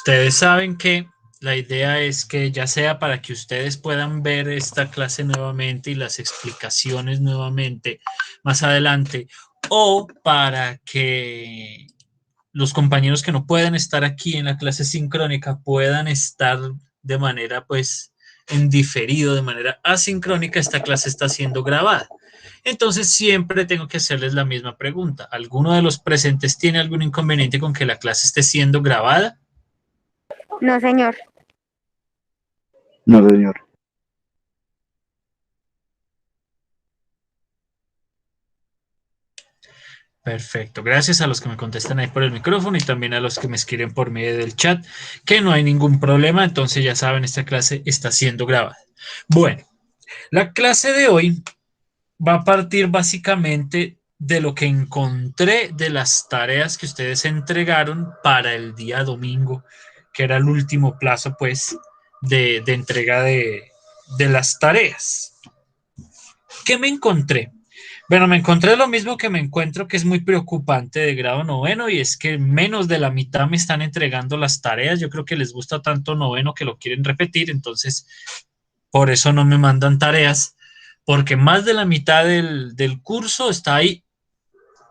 Ustedes saben que la idea es que ya sea para que ustedes puedan ver esta clase nuevamente y las explicaciones nuevamente más adelante, o para que los compañeros que no pueden estar aquí en la clase sincrónica puedan estar de manera, pues, en diferido, de manera asincrónica. Esta clase está siendo grabada. Entonces siempre tengo que hacerles la misma pregunta. ¿Alguno de los presentes tiene algún inconveniente con que la clase esté siendo grabada? No, señor. No, señor. Perfecto. Gracias a los que me contestan ahí por el micrófono y también a los que me escriben por medio del chat, que no hay ningún problema. Entonces ya saben, esta clase está siendo grabada. Bueno, la clase de hoy va a partir básicamente de lo que encontré de las tareas que ustedes entregaron para el día domingo, que era el último plazo, pues, de entrega de las tareas. ¿Qué me encontré? Bueno, me encontré lo mismo que me encuentro, que es muy preocupante de grado noveno, y es que menos de la mitad me están entregando las tareas. Yo creo que les gusta tanto noveno que lo quieren repetir, entonces por eso no me mandan tareas, porque más de la mitad del curso está ahí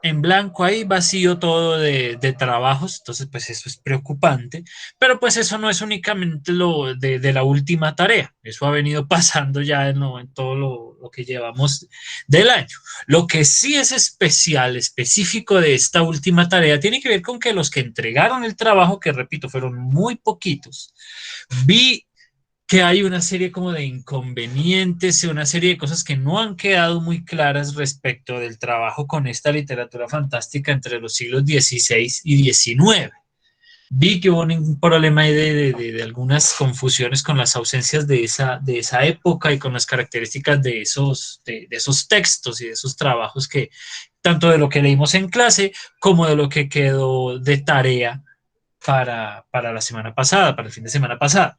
en blanco, ahí vacío todo de trabajos. Entonces pues eso es preocupante, pero pues eso no es únicamente lo de la última tarea, eso ha venido pasando ya en todo lo que llevamos del año. Lo que sí es especial, específico de esta última tarea, tiene que ver con que los que entregaron el trabajo, que repito, fueron muy poquitos, vi que hay una serie como de inconvenientes y una serie de cosas que no han quedado muy claras respecto del trabajo con esta literatura fantástica entre los siglos XVI y XIX. Vi que hubo un problema ahí de algunas confusiones con las ausencias de esa época y con las características de esos textos y de esos trabajos que, tanto de lo que leímos en clase como de lo que quedó de tarea para la semana pasada, para el fin de semana pasado.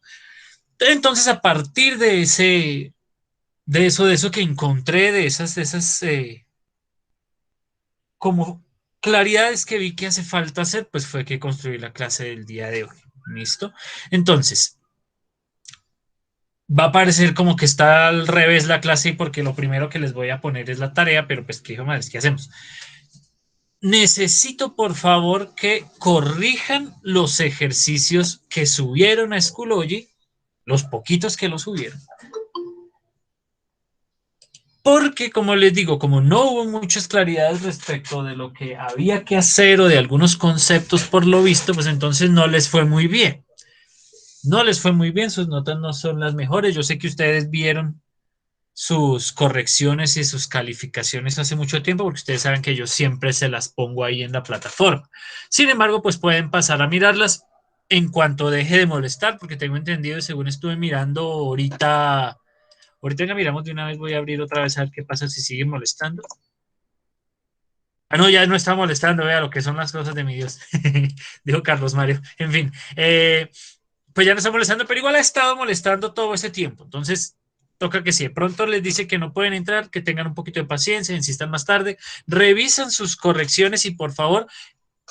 Entonces, a partir de eso que encontré, de esas como claridades que vi que hace falta hacer, pues fue que construí la clase del día de hoy. ¿Listo? Entonces, va a parecer como que está al revés la clase porque lo primero que les voy a poner es la tarea, pero pues, ¿qué madres? ¿Qué hacemos? Necesito, por favor, que corrijan los ejercicios que subieron a Schoology, los poquitos que los subieron, porque, como les digo, como no hubo muchas claridades respecto de lo que había que hacer o de algunos conceptos por lo visto, pues entonces no les fue muy bien. No les fue muy bien, sus notas no son las mejores. Yo sé que ustedes vieron sus correcciones y sus calificaciones hace mucho tiempo, porque ustedes saben que yo siempre se las pongo ahí en la plataforma. Sin embargo, pues pueden pasar a mirarlas en cuanto deje de molestar, porque tengo entendido, según estuve mirando ahorita. Ahorita que miramos de una vez, voy a abrir otra vez a ver qué pasa si sigue molestando. Ah, no, ya no está molestando, vea lo que son las cosas de mi Dios, dijo Carlos Mario. En fin, pues ya no está molestando, pero igual ha estado molestando todo ese tiempo. Entonces, toca que si de pronto les dice que no pueden entrar, que tengan un poquito de paciencia, insistan más tarde, revisan sus correcciones y por favor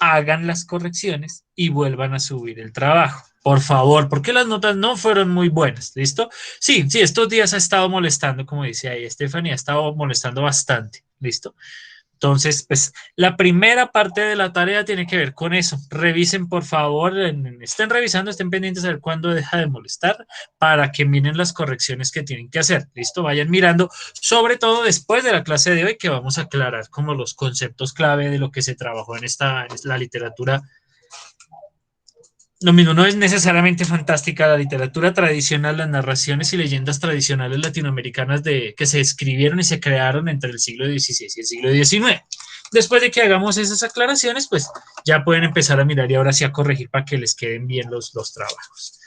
hagan las correcciones y vuelvan a subir el trabajo. Por favor, porque las notas no fueron muy buenas, ¿listo? Sí, sí, estos días ha estado molestando, como dice ahí Stephanie, ha estado molestando bastante, ¿listo? Entonces, pues la primera parte de la tarea tiene que ver con eso. Revisen, por favor, estén revisando, estén pendientes a ver cuándo deja de molestar para que miren las correcciones que tienen que hacer. Listo, vayan mirando, sobre todo después de la clase de hoy, que vamos a aclarar como los conceptos clave de lo que se trabajó en la literatura. Lo mismo, no es necesariamente fantástica la literatura tradicional, las narraciones y leyendas tradicionales latinoamericanas que se escribieron y se crearon entre el siglo XVI y el siglo XIX. Después de que hagamos esas aclaraciones, pues ya pueden empezar a mirar y ahora sí a corregir para que les queden bien los trabajos.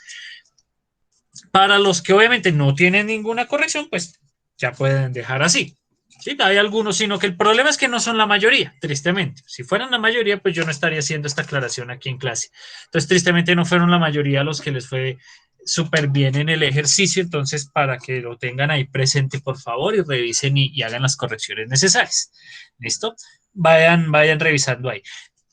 Para los que obviamente no tienen ninguna corrección, pues ya pueden dejar así. Sí, hay algunos, sino que el problema es que no son la mayoría, tristemente. Si fueran la mayoría, pues yo no estaría haciendo esta aclaración aquí en clase. Entonces, tristemente no fueron la mayoría los que les fue súper bien en el ejercicio. Entonces, para que lo tengan ahí presente, por favor, y revisen y hagan las correcciones necesarias. ¿Listo? Vayan revisando ahí.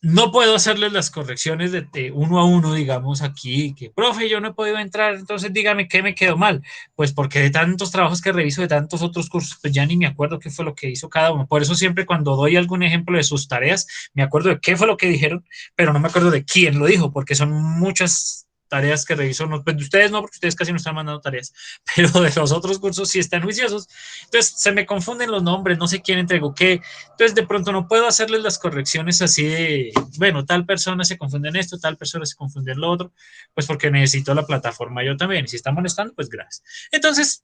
no puedo hacerles las correcciones de uno a uno, digamos aquí, que profe, yo no he podido entrar, entonces dígame qué me quedó mal. Pues porque de tantos trabajos que reviso, de tantos otros cursos, pues ya ni me acuerdo qué fue lo que hizo cada uno. Por eso siempre cuando doy algún ejemplo de sus tareas, me acuerdo de qué fue lo que dijeron, pero no me acuerdo de quién lo dijo, porque son muchas tareas que reviso, no, pues de ustedes no, porque ustedes casi no están mandando tareas, pero de los otros cursos sí están juiciosos. Entonces se me confunden los nombres, no sé quién entregó qué, entonces de pronto no puedo hacerles las correcciones así de, bueno, tal persona se confunde en esto, tal persona se confunde en lo otro, pues porque necesito la plataforma yo también, y si está molestando, pues gracias. Entonces,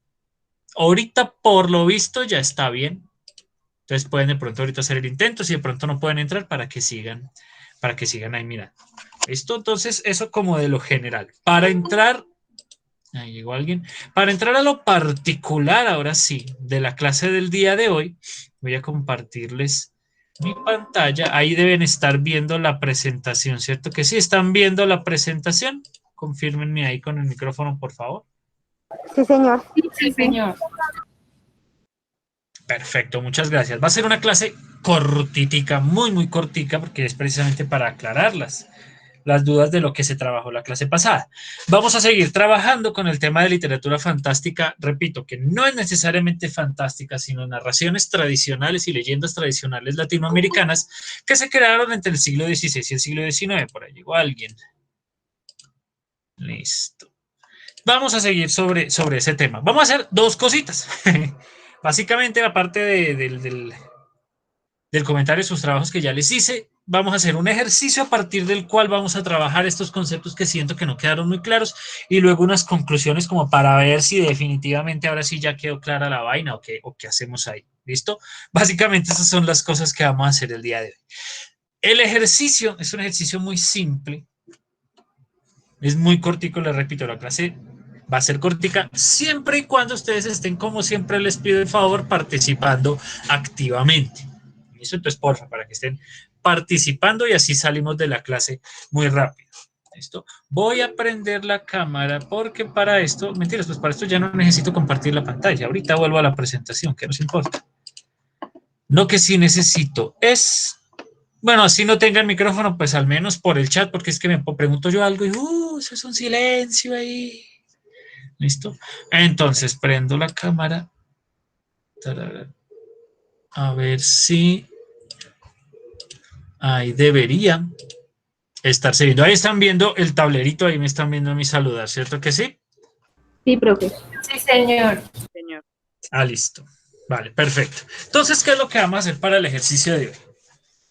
ahorita por lo visto ya está bien, entonces pueden de pronto ahorita hacer el intento, si de pronto no pueden entrar para que sigan ahí mirando. ¿Listo? Entonces, eso como de lo general. Para entrar, ahí llegó alguien, para entrar a lo particular, ahora sí, de la clase del día de hoy, voy a compartirles mi pantalla. Ahí deben estar viendo la presentación, ¿cierto? Que sí, están viendo la presentación. Confírmenme ahí con el micrófono, por favor. Sí, señor. Sí, señor. Perfecto, muchas gracias. Va a ser una clase cortitica, muy, muy cortica, porque es precisamente para aclararlas las dudas de lo que se trabajó la clase pasada. Vamos a seguir trabajando con el tema de literatura fantástica, repito, que no es necesariamente fantástica, sino narraciones tradicionales y leyendas tradicionales latinoamericanas que se crearon entre el siglo XVI y el siglo XIX. Por ahí llegó alguien. Listo. Vamos a seguir sobre ese tema. Vamos a hacer dos cositas. Básicamente, aparte del comentario de sus trabajos que ya les hice, vamos a hacer un ejercicio a partir del cual vamos a trabajar estos conceptos que siento que no quedaron muy claros y luego unas conclusiones como para ver si definitivamente ahora sí ya quedó clara la vaina o qué hacemos ahí. ¿Listo? Básicamente esas son las cosas que vamos a hacer el día de hoy. El ejercicio es un ejercicio muy simple, es muy cortico, les repito, la clase va a ser cortica siempre y cuando ustedes estén, como siempre les pido el favor, participando activamente. ¿Listo? Entonces, porfa, para que estén participando y así salimos de la clase muy rápido. ¿Listo? Voy a prender la cámara porque para esto, mentiras, pues para esto ya no necesito compartir la pantalla. Ahorita vuelvo a la presentación, que nos importa. Lo que sí necesito es, bueno, así no tengan micrófono, pues al menos por el chat, porque es que me pregunto yo algo y eso es un silencio ahí. ¿Listo? Entonces prendo la cámara. A ver si ahí debería estarse viendo. Ahí están viendo el tablerito, ahí me están viendo mi saludar, ¿cierto que sí? Sí, profe. Sí, señor. Listo. Vale, perfecto. Entonces, ¿qué es lo que vamos a hacer para el ejercicio de hoy?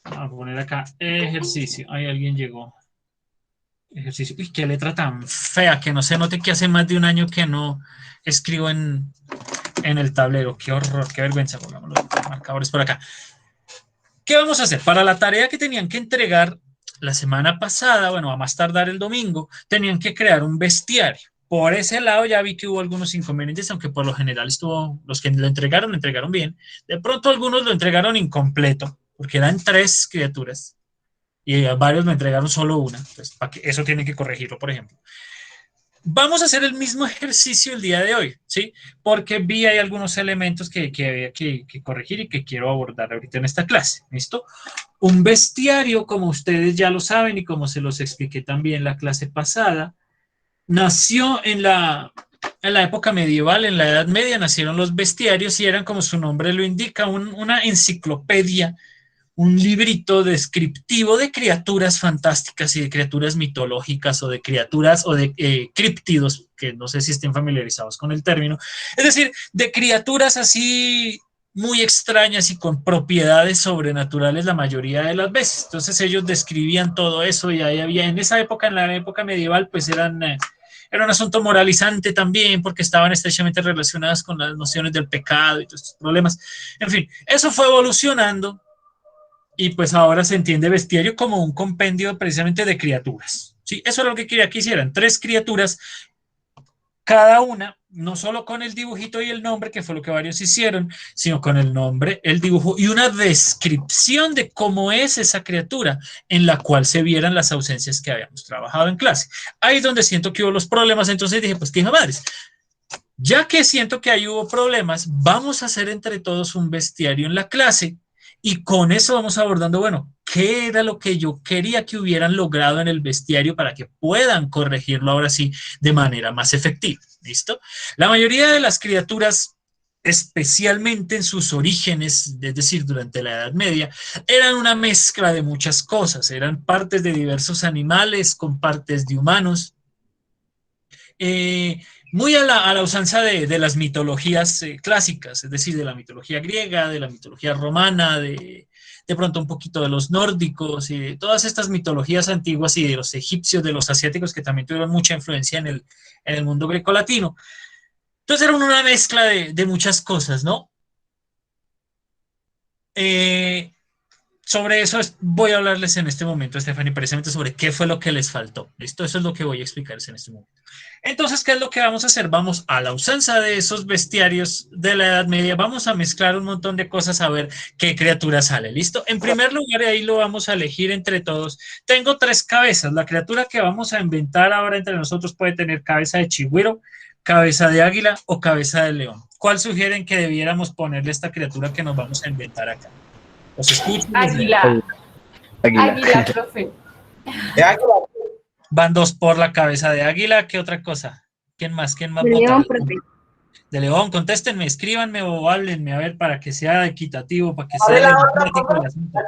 Vamos a poner acá ejercicio. Ahí alguien llegó. Ejercicio. Uy, qué letra tan fea, que no se note que hace más de un año que no escribo en el tablero. Qué horror, qué vergüenza. Pongamos los marcadores por acá. ¿Qué vamos a hacer? Para la tarea que tenían que entregar la semana pasada, bueno, a más tardar el domingo, tenían que crear un bestiario. Por ese lado ya vi que hubo algunos inconvenientes, aunque por lo general los que lo entregaron bien. De pronto algunos lo entregaron incompleto, porque eran 3 criaturas y varios me entregaron solo una. Entonces, eso tienen que corregirlo, por ejemplo. Vamos a hacer el mismo ejercicio el día de hoy, ¿sí? Porque vi hay algunos elementos que había que corregir y que quiero abordar ahorita en esta clase, ¿listo? Un bestiario, como ustedes ya lo saben y como se los expliqué también la clase pasada, nació en la época medieval, en la Edad Media, nacieron los bestiarios y eran, como su nombre lo indica, una enciclopedia, un librito descriptivo de criaturas fantásticas y de criaturas mitológicas o de criaturas o de críptidos, que no sé si estén familiarizados con el término, es decir, de criaturas así muy extrañas y con propiedades sobrenaturales la mayoría de las veces. Entonces ellos describían todo eso y ahí había, en esa época, en la época medieval, pues era un asunto moralizante también porque estaban estrechamente relacionadas con las nociones del pecado y todos estos problemas. En fin, eso fue evolucionando y pues ahora se entiende bestiario como un compendio precisamente de criaturas. ¿Sí? Eso es lo que quería que hicieran, 3 criaturas, cada una, no solo con el dibujito y el nombre, que fue lo que varios hicieron, sino con el nombre, el dibujo y una descripción de cómo es esa criatura, en la cual se vieran las ausencias que habíamos trabajado en clase. Ahí es donde siento que hubo los problemas, entonces dije, pues qué hija madres, ya que siento que ahí hubo problemas, vamos a hacer entre todos un bestiario en la clase Y con eso vamos abordando, bueno, ¿qué era lo que yo quería que hubieran logrado en el bestiario para que puedan corregirlo ahora sí de manera más efectiva? ¿Listo? La mayoría de las criaturas, especialmente en sus orígenes, es decir, durante la Edad Media, eran una mezcla de muchas cosas, eran partes de diversos animales con partes de humanos, muy a la usanza de las mitologías clásicas, es decir, de la mitología griega, de la mitología romana, de pronto un poquito de los nórdicos y de todas estas mitologías antiguas y de los egipcios, de los asiáticos que también tuvieron mucha influencia en el mundo grecolatino. Entonces era una mezcla de muchas cosas, ¿no? Eh, Sobre eso voy a hablarles en este momento, Stephanie, precisamente sobre qué fue lo que les faltó. ¿Listo? Eso es lo que voy a explicarles en este momento. Entonces, ¿qué es lo que vamos a hacer? Vamos a la usanza de esos bestiarios de la Edad Media, vamos a mezclar un montón de cosas a ver qué criatura sale. ¿Listo? En primer lugar, ahí lo vamos a elegir entre todos. Tengo 3 cabezas. La criatura que vamos a inventar ahora entre nosotros puede tener cabeza de chigüiro, cabeza de águila o cabeza de león. ¿Cuál sugieren que debiéramos ponerle a esta criatura que nos vamos a inventar acá? Los escucho. Águila. Águila. Águila, profe. Van 2 por la cabeza de águila. ¿Qué otra cosa? ¿Quién más? ¿Quién más vota? León, profe. De león, contéstenme, escríbanme o háblenme, a ver, para que sea equitativo, para que sea democrático el asunto.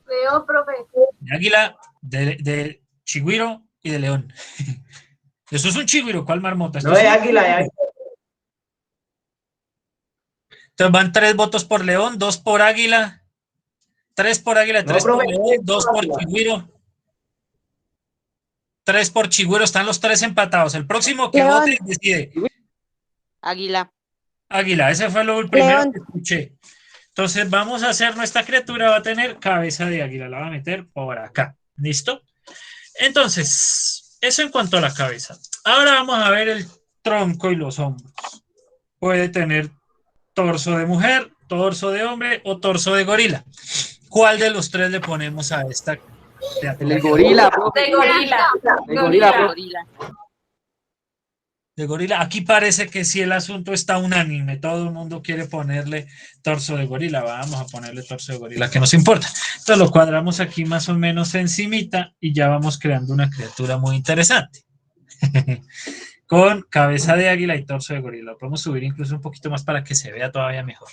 León, profe. De águila, de chigüiro y de león. Eso es un chigüiro, ¿cuál marmota? No, de águila, de águila. Entonces van 3 votos por león, 2 por águila, 3 por águila, 3 por profe, león, 2 por águila. chigüiro. 3 por chigüiro, están los 3 empatados. El próximo que León. vote decide. Águila. Águila, ese fue lo primero León. que escuché. Entonces vamos a hacer, nuestra criatura va a tener cabeza de águila, la va a meter por acá. ¿Listo? Entonces, eso en cuanto a la cabeza. Ahora vamos a ver el tronco y los hombros. Puede tener torso de mujer, torso de hombre o torso de gorila. ¿Cuál de los 3 le ponemos a esta criatura? El gorila, profe. De gorila. El gorila, gorila. De gorila. Aquí parece que sí el asunto está unánime. Todo el mundo quiere ponerle torso de gorila. Vamos a ponerle torso de gorila, que nos importa. Entonces lo cuadramos aquí más o menos encimita y ya vamos creando una criatura muy interesante. Con cabeza de águila y torso de gorila. Lo podemos subir incluso un poquito más para que se vea todavía mejor.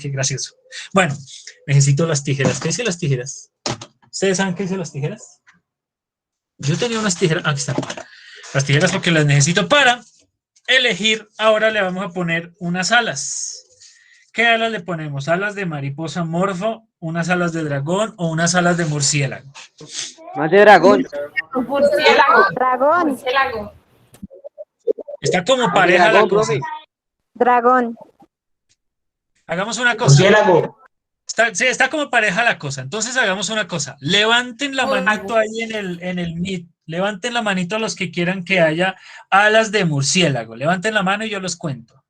Qué gracioso. Bueno, necesito las tijeras. ¿Qué dicen las tijeras? ¿Ustedes saben qué dicen las tijeras? Yo tenía unas tijeras. Aquí están. Las tijeras porque las necesito para elegir. Ahora le vamos a poner unas alas. ¿Qué alas le ponemos? ¿Alas de mariposa morfo, unas alas de dragón o unas alas de murciélago? Más de dragón. Murciélago. Dragón. Murciélago. Está como pareja la cosa. Dragón. Hagamos una cosa. Murciélago. Está como pareja la cosa. Entonces hagamos una cosa. Levanten la manito ahí en el Meet. Levanten la manito a los que quieran que haya alas de murciélago. Levanten la mano y yo los cuento.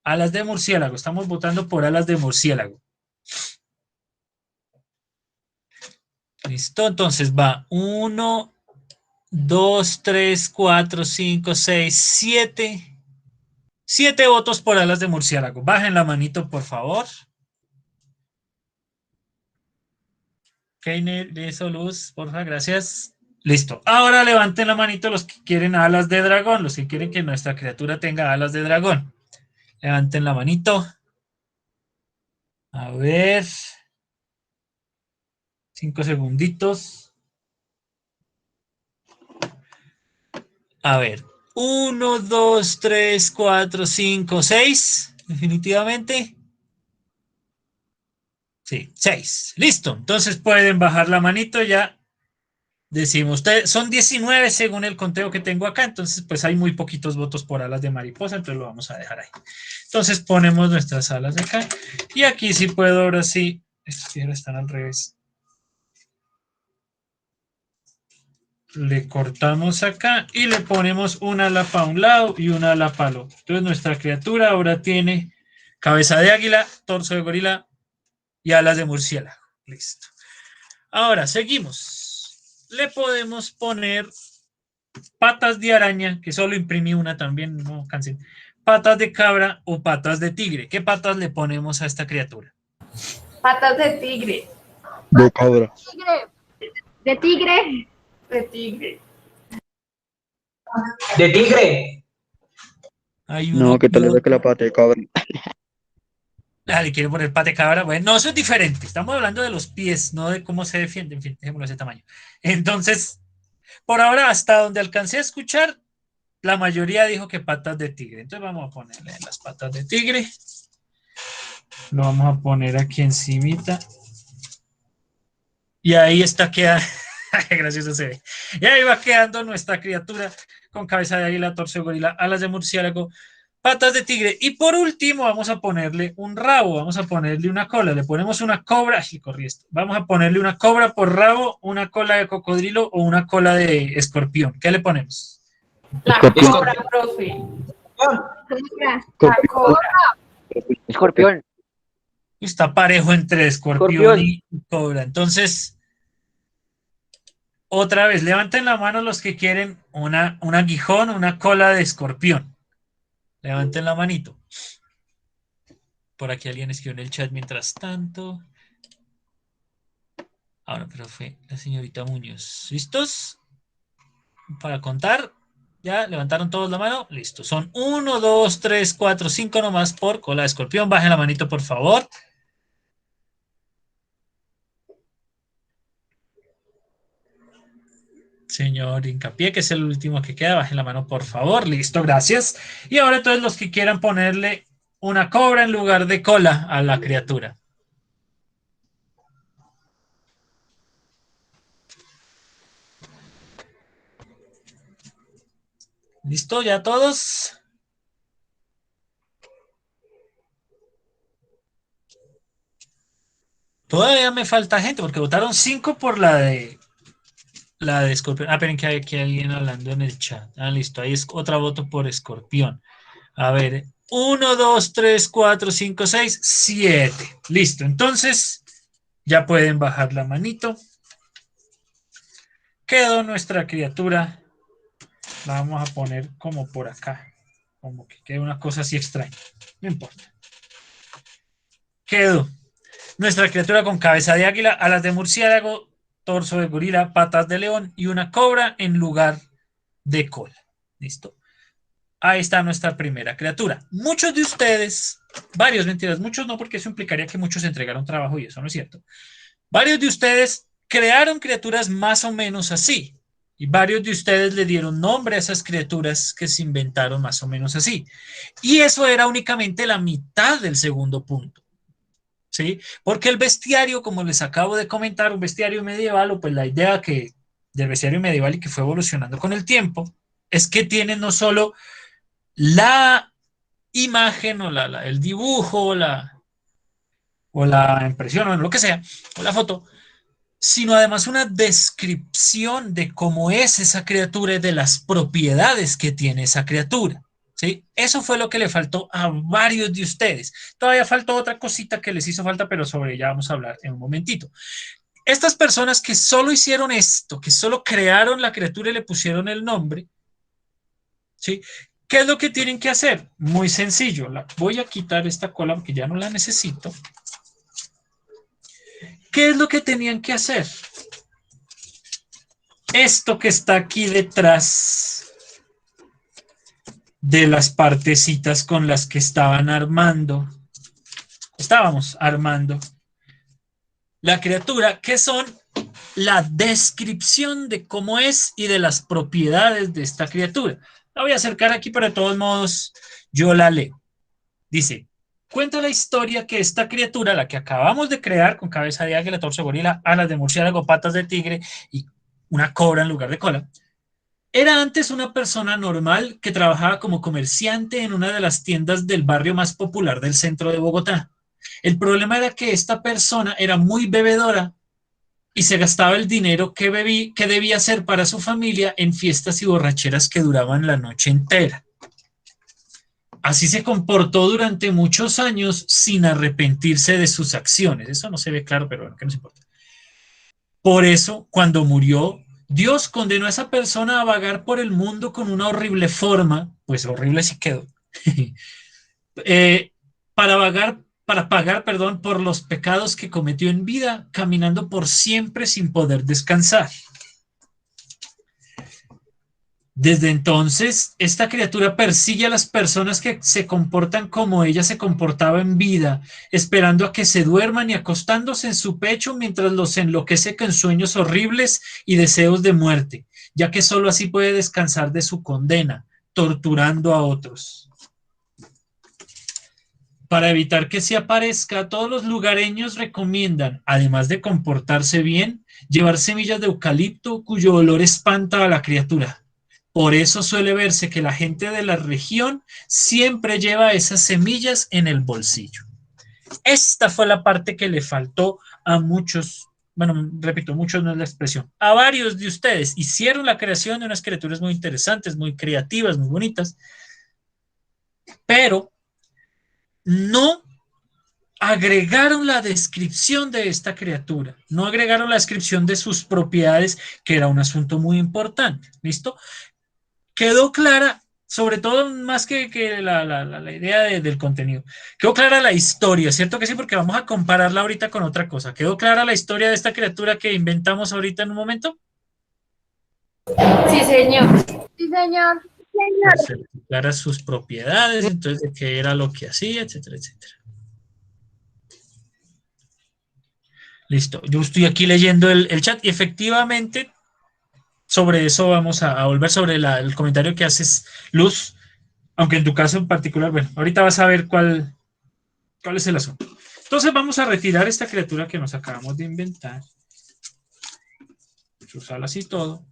Alas de murciélago. Estamos votando por alas de murciélago. Listo. Entonces va 1, 2, 3, 4, 5, 6, 7. 7 votos por alas de murciélago. Bajen la manito, por favor. Keiner, eso, Luz, porfa, gracias. Listo. Ahora levanten la manito los que quieren alas de dragón, los que quieren que nuestra criatura tenga alas de dragón. Levanten la manito. A ver. 5 segunditos. A ver. 1, 2, 3, 4, 5, 6. Definitivamente. Sí, 6. Listo. Entonces pueden bajar la manito ya. Decimos, ustedes son 19 según el conteo que tengo acá, entonces pues hay muy poquitos votos por alas de mariposa, entonces lo vamos a dejar ahí. Entonces ponemos nuestras alas de acá y aquí sí puedo, ahora sí, estas piedras están al revés. Le cortamos acá y le ponemos una ala para un lado y una ala para el otro. Entonces nuestra criatura ahora tiene cabeza de águila, torso de gorila y alas de murciélago. Listo. Ahora seguimos. Le podemos poner patas de araña, que solo imprimí una también, no cansen. patas de cabra o patas de tigre. ¿Qué patas le ponemos a esta criatura? Patas de tigre. De cabra. Tigre. De tigre. De tigre. De tigre. Hay uno No, ¿qué tal que era que la pata de cabra? le quiere poner pata de cabra. Bueno, no, eso es diferente. Estamos hablando de los pies, no de cómo se defiende. En fin, dejémoslo de ese tamaño. Entonces, por ahora, hasta donde alcancé a escuchar, la mayoría dijo que patas de tigre. Entonces vamos a ponerle las patas de tigre. Lo vamos a poner aquí encimita. Y ahí está quedando. Qué gracioso se ve. Y ahí va quedando nuestra criatura con cabeza de águila, torso de gorila, alas de murciélago, patas de tigre. Y por último vamos a ponerle un rabo, vamos a ponerle una cola. Le ponemos una cobra. Ay, corrí esto. Vamos a ponerle una cobra por rabo, una cola de cocodrilo o una cola de escorpión. ¿Qué le ponemos? La Escorpión. cobra, profe. Cobra. La cobra. Escorpión. Está parejo entre escorpión y cobra. Entonces, otra vez, levanten la mano los que quieren un aguijón, una cola de escorpión. Levanten la manito. Por aquí alguien escribió en el chat mientras tanto. Ahora, pero fue la señorita Muñoz. ¿Listos? Para contar. ¿Ya levantaron todos la mano? Listo. Son 1, 2, 3, 4, 5 nomás por cola de escorpión. Bajen la manito, por favor. Señor Hincapié, que es el último que queda, bajen la mano, por favor. Listo, gracias. Y ahora todos los que quieran ponerle una cobra en lugar de cola a la criatura. ¿Listo? ¿Ya todos? Todavía me falta gente, porque votaron 5 por la de Escorpión. Ah, esperen que hay aquí alguien hablando en el chat. Ah, listo, ahí es otra voto por Escorpión. A ver, 1, 2, 3, 4, 5, 6, 7. Listo, entonces ya pueden bajar la manito. Quedó nuestra criatura. La vamos a poner como por acá. Como que quede una cosa así extraña. No importa. Quedó nuestra criatura con cabeza de águila, alas de murciélago, torso de gorila, patas de león y una cobra en lugar de cola. ¿Listo? Ahí está nuestra primera criatura. Muchos de ustedes, varios, mentiras, muchos no, porque eso implicaría que muchos entregaron trabajo y eso no es cierto. Varios de ustedes crearon criaturas más o menos así. Y varios de ustedes le dieron nombre a esas criaturas que se inventaron más o menos así. Y eso era únicamente la mitad del segundo punto. ¿Sí? Porque el bestiario, como les acabo de comentar, un bestiario medieval, o pues la idea del bestiario medieval y que fue evolucionando con el tiempo, es que tiene no solo la imagen o el dibujo o la impresión o lo que sea, o la foto, sino además una descripción de cómo es esa criatura y de las propiedades que tiene esa criatura. ¿Sí? Eso fue lo que le faltó a varios de ustedes. Todavía faltó otra cosita que les hizo falta, pero sobre ella vamos a hablar en un momentito. Estas personas que solo hicieron esto, que solo crearon la criatura y le pusieron el nombre, ¿sí? ¿Qué es lo que tienen que hacer? Muy sencillo. Voy a quitar esta cola porque ya no la necesito. ¿Qué es lo que tenían que hacer? Esto que está aquí detrás de las partecitas con las que estábamos armando la criatura, que son la descripción de cómo es y de las propiedades de esta criatura. La voy a acercar aquí, pero de todos modos yo la leo. Dice: cuenta la historia que esta criatura, la que acabamos de crear, con cabeza de águila, torso de gorila, alas de murciélago, patas de tigre y una cobra en lugar de cola, era antes una persona normal que trabajaba como comerciante en una de las tiendas del barrio más popular del centro de Bogotá. El problema era que esta persona era muy bebedora y se gastaba el dinero que debía hacer para su familia en fiestas y borracheras que duraban la noche entera. Así se comportó durante muchos años sin arrepentirse de sus acciones. Eso no se ve claro, pero bueno, que nos importa. Por eso, cuando murió, Dios condenó a esa persona a vagar por el mundo con una horrible forma, pues horrible sí quedó, Para pagar, perdón, por los pecados que cometió en vida, caminando por siempre sin poder descansar. Desde entonces, esta criatura persigue a las personas que se comportan como ella se comportaba en vida, esperando a que se duerman y acostándose en su pecho mientras los enloquece con sueños horribles y deseos de muerte, ya que sólo así puede descansar de su condena, torturando a otros. Para evitar que se aparezca, todos los lugareños recomiendan, además de comportarse bien, llevar semillas de eucalipto cuyo olor espanta a la criatura. Por eso suele verse que la gente de la región siempre lleva esas semillas en el bolsillo. Esta fue la parte que le faltó a muchos, bueno, repito, muchos no es la expresión, a varios de ustedes. Hicieron la creación de unas criaturas muy interesantes, muy creativas, muy bonitas, pero no agregaron la descripción de esta criatura, no agregaron la descripción de sus propiedades, que era un asunto muy importante. ¿Listo? Quedó clara, sobre todo más que la idea del contenido, quedó clara la historia, ¿cierto que sí? Porque vamos a compararla ahorita con otra cosa. ¿Quedó clara la historia de esta criatura que inventamos ahorita en un momento? Sí, señor. Sí, señor. Perfecto. Claras sus propiedades, entonces de qué era lo que hacía, etcétera, etcétera. Listo, yo estoy aquí leyendo el chat y efectivamente sobre eso vamos a volver sobre el comentario que haces, Luz, aunque en tu caso en particular, bueno, ahorita vas a ver cuál es el asunto. Entonces vamos a retirar esta criatura que nos acabamos de inventar, usarla así todo,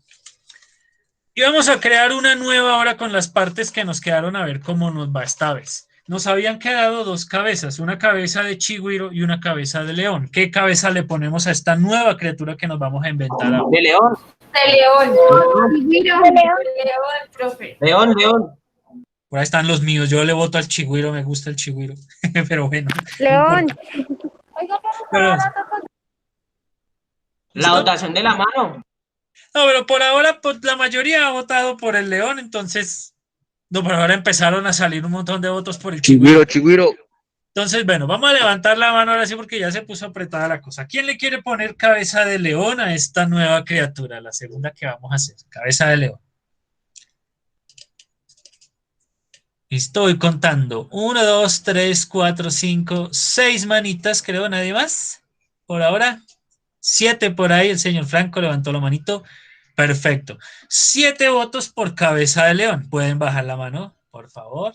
y vamos a crear una nueva ahora con las partes que nos quedaron, a ver cómo nos va esta vez. Nos habían quedado dos cabezas, una cabeza de chigüiro y una cabeza de león. ¿Qué cabeza le ponemos a esta nueva criatura que nos vamos a inventar ahora? De león. De león. Chigüiro. De león, profe. León, león. Por ahí están los míos, yo le voto al chigüiro, me gusta el chigüiro, pero bueno. León. No pero, La votación de la mano. no, pero por ahora pues, la mayoría ha votado por el león, entonces, no, pero ahora empezaron a salir un montón de votos por el chigüiro. Chigüiro. Entonces, bueno, vamos a levantar la mano ahora sí porque ya se puso apretada la cosa. ¿Quién le quiere poner cabeza de león a esta nueva criatura? La segunda que vamos a hacer, cabeza de león. Estoy contando. 1, 2, 3, 4, 5, 6 manitas, creo, nadie más. Por ahora, 7 por ahí. El señor Franco levantó la manito. Perfecto. 7 votos por cabeza de león. ¿Pueden bajar la mano, por favor?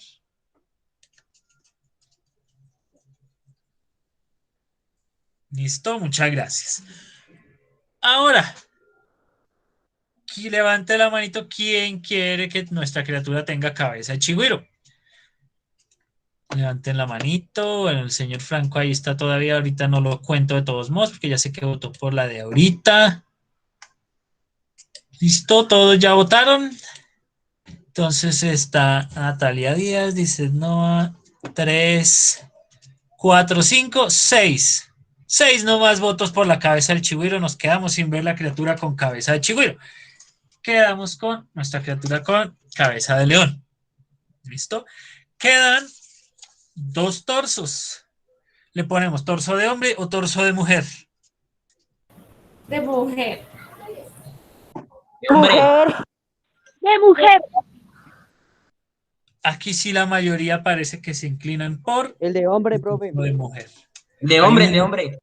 Listo, muchas gracias. Ahora, aquí levante la manito. ¿Quién quiere que nuestra criatura tenga cabeza de chigüiro? Levanten la manito. Bueno, el señor Franco ahí está todavía. Ahorita no lo cuento de todos modos porque ya sé que votó por la de ahorita. Listo, todos ya votaron. Entonces está Natalia Díaz, dice Noah, 3, 4, 5, 6. 6 nomás votos por la cabeza del chigüiro. Nos quedamos sin ver la criatura con cabeza de chigüiro. Quedamos con nuestra criatura con cabeza de león. ¿Listo? Quedan 2 torsos. ¿Le ponemos torso de hombre o torso de mujer? De mujer. Hombre. De mujer. Aquí sí la mayoría parece que se inclinan por El de hombre, profe. lo de mujer. De hombre, de hombre.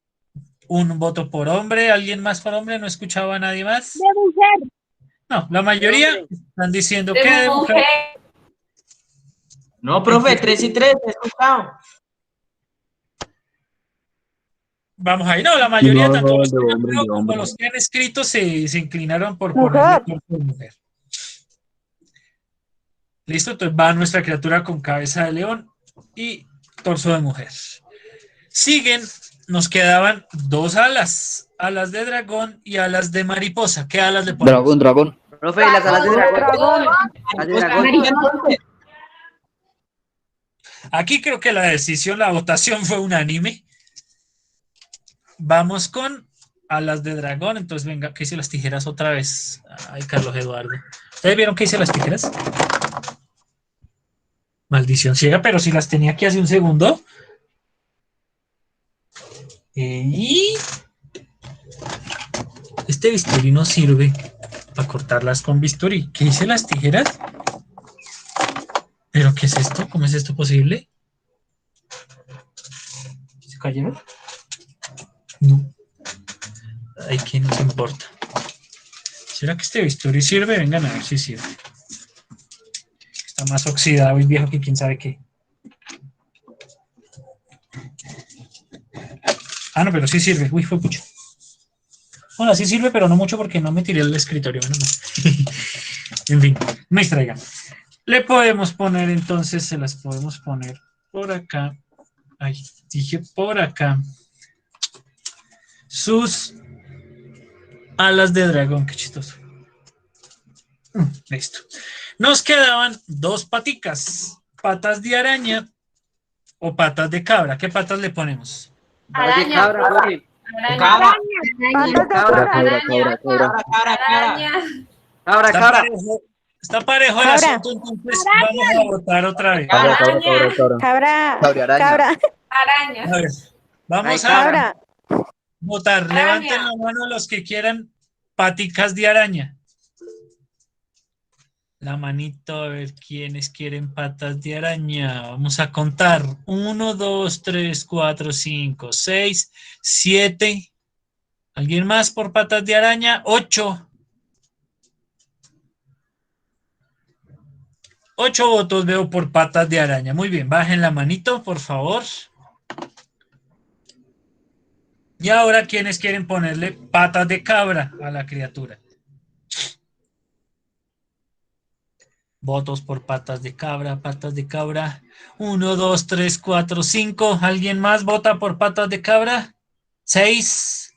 Un voto por hombre, ¿alguien más por hombre? ¿No escuchaba a nadie más? De mujer. No, la mayoría están diciendo que De de mujer. mujer. No, profe, 3 y 3, he escuchado. Vamos ahí, no, la mayoría, No, tanto los de que yo hombre, creo de como hombre. los que han escrito, se inclinaron por Mujer. ponerle torso de mujer. Listo, entonces va nuestra criatura con cabeza de león y torso de mujer. Siguen, nos quedaban 2 alas, alas de dragón y alas de mariposa. ¿Qué alas le ponemos? Dragón. Profe, las alas de dragón. Las de dragón. Aquí creo que la decisión, la votación fue unánime. Vamos con alas de dragón. Entonces, venga, ¿qué hice las tijeras otra vez? Ay, Carlos Eduardo. ¿Ustedes vieron qué hice las tijeras? Maldición ciega, pero si las tenía aquí hace un segundo. Y este bisturí no sirve para cortarlas con bisturí. ¿Qué hice las tijeras? ¿Pero qué es esto? ¿Cómo es esto posible? ¿Se cayeron? No. Ay, que nos importa. ¿Será que este bisturí sirve? Vengan a ver si sirve. Está más oxidado y viejo que quién sabe qué. Ah, no, pero sí sirve. Uy, fue pucho. Bueno, sí sirve, pero no mucho porque no me tiré el escritorio. Bueno, en fin, me distraigan. Le podemos poner entonces, se las podemos poner por acá. Ay, dije por acá. Sus alas de dragón, qué chistoso. Listo. Nos quedaban dos paticas, patas de araña o patas de cabra. ¿Qué patas le ponemos? Araña. Cabra, profe. Araña. Cabra. Araña. Cabra. Araña. Cabra, Está cabra. parejo, está parejo el Cabra. asunto, entonces vamos a votar otra vez. Cabra, Cabra. Cabra, Cabra. Araña. A ver, vamos Ay, a Cabra. votar. Araña. Levanten la mano los que quieran paticas de araña. La manito, a ver quiénes quieren patas de araña. Vamos a contar. 1, 2, 3, 4, 5, 6, 7. ¿Alguien más por patas de araña? 8. 8 votos veo por patas de araña. Muy bien, bajen la manito, por favor. Y ahora, ¿quiénes quieren ponerle patas de cabra a la criatura? Votos por patas de cabra, patas de cabra. 1, 2, 3, 4, 5. ¿Alguien más vota por patas de cabra? 6.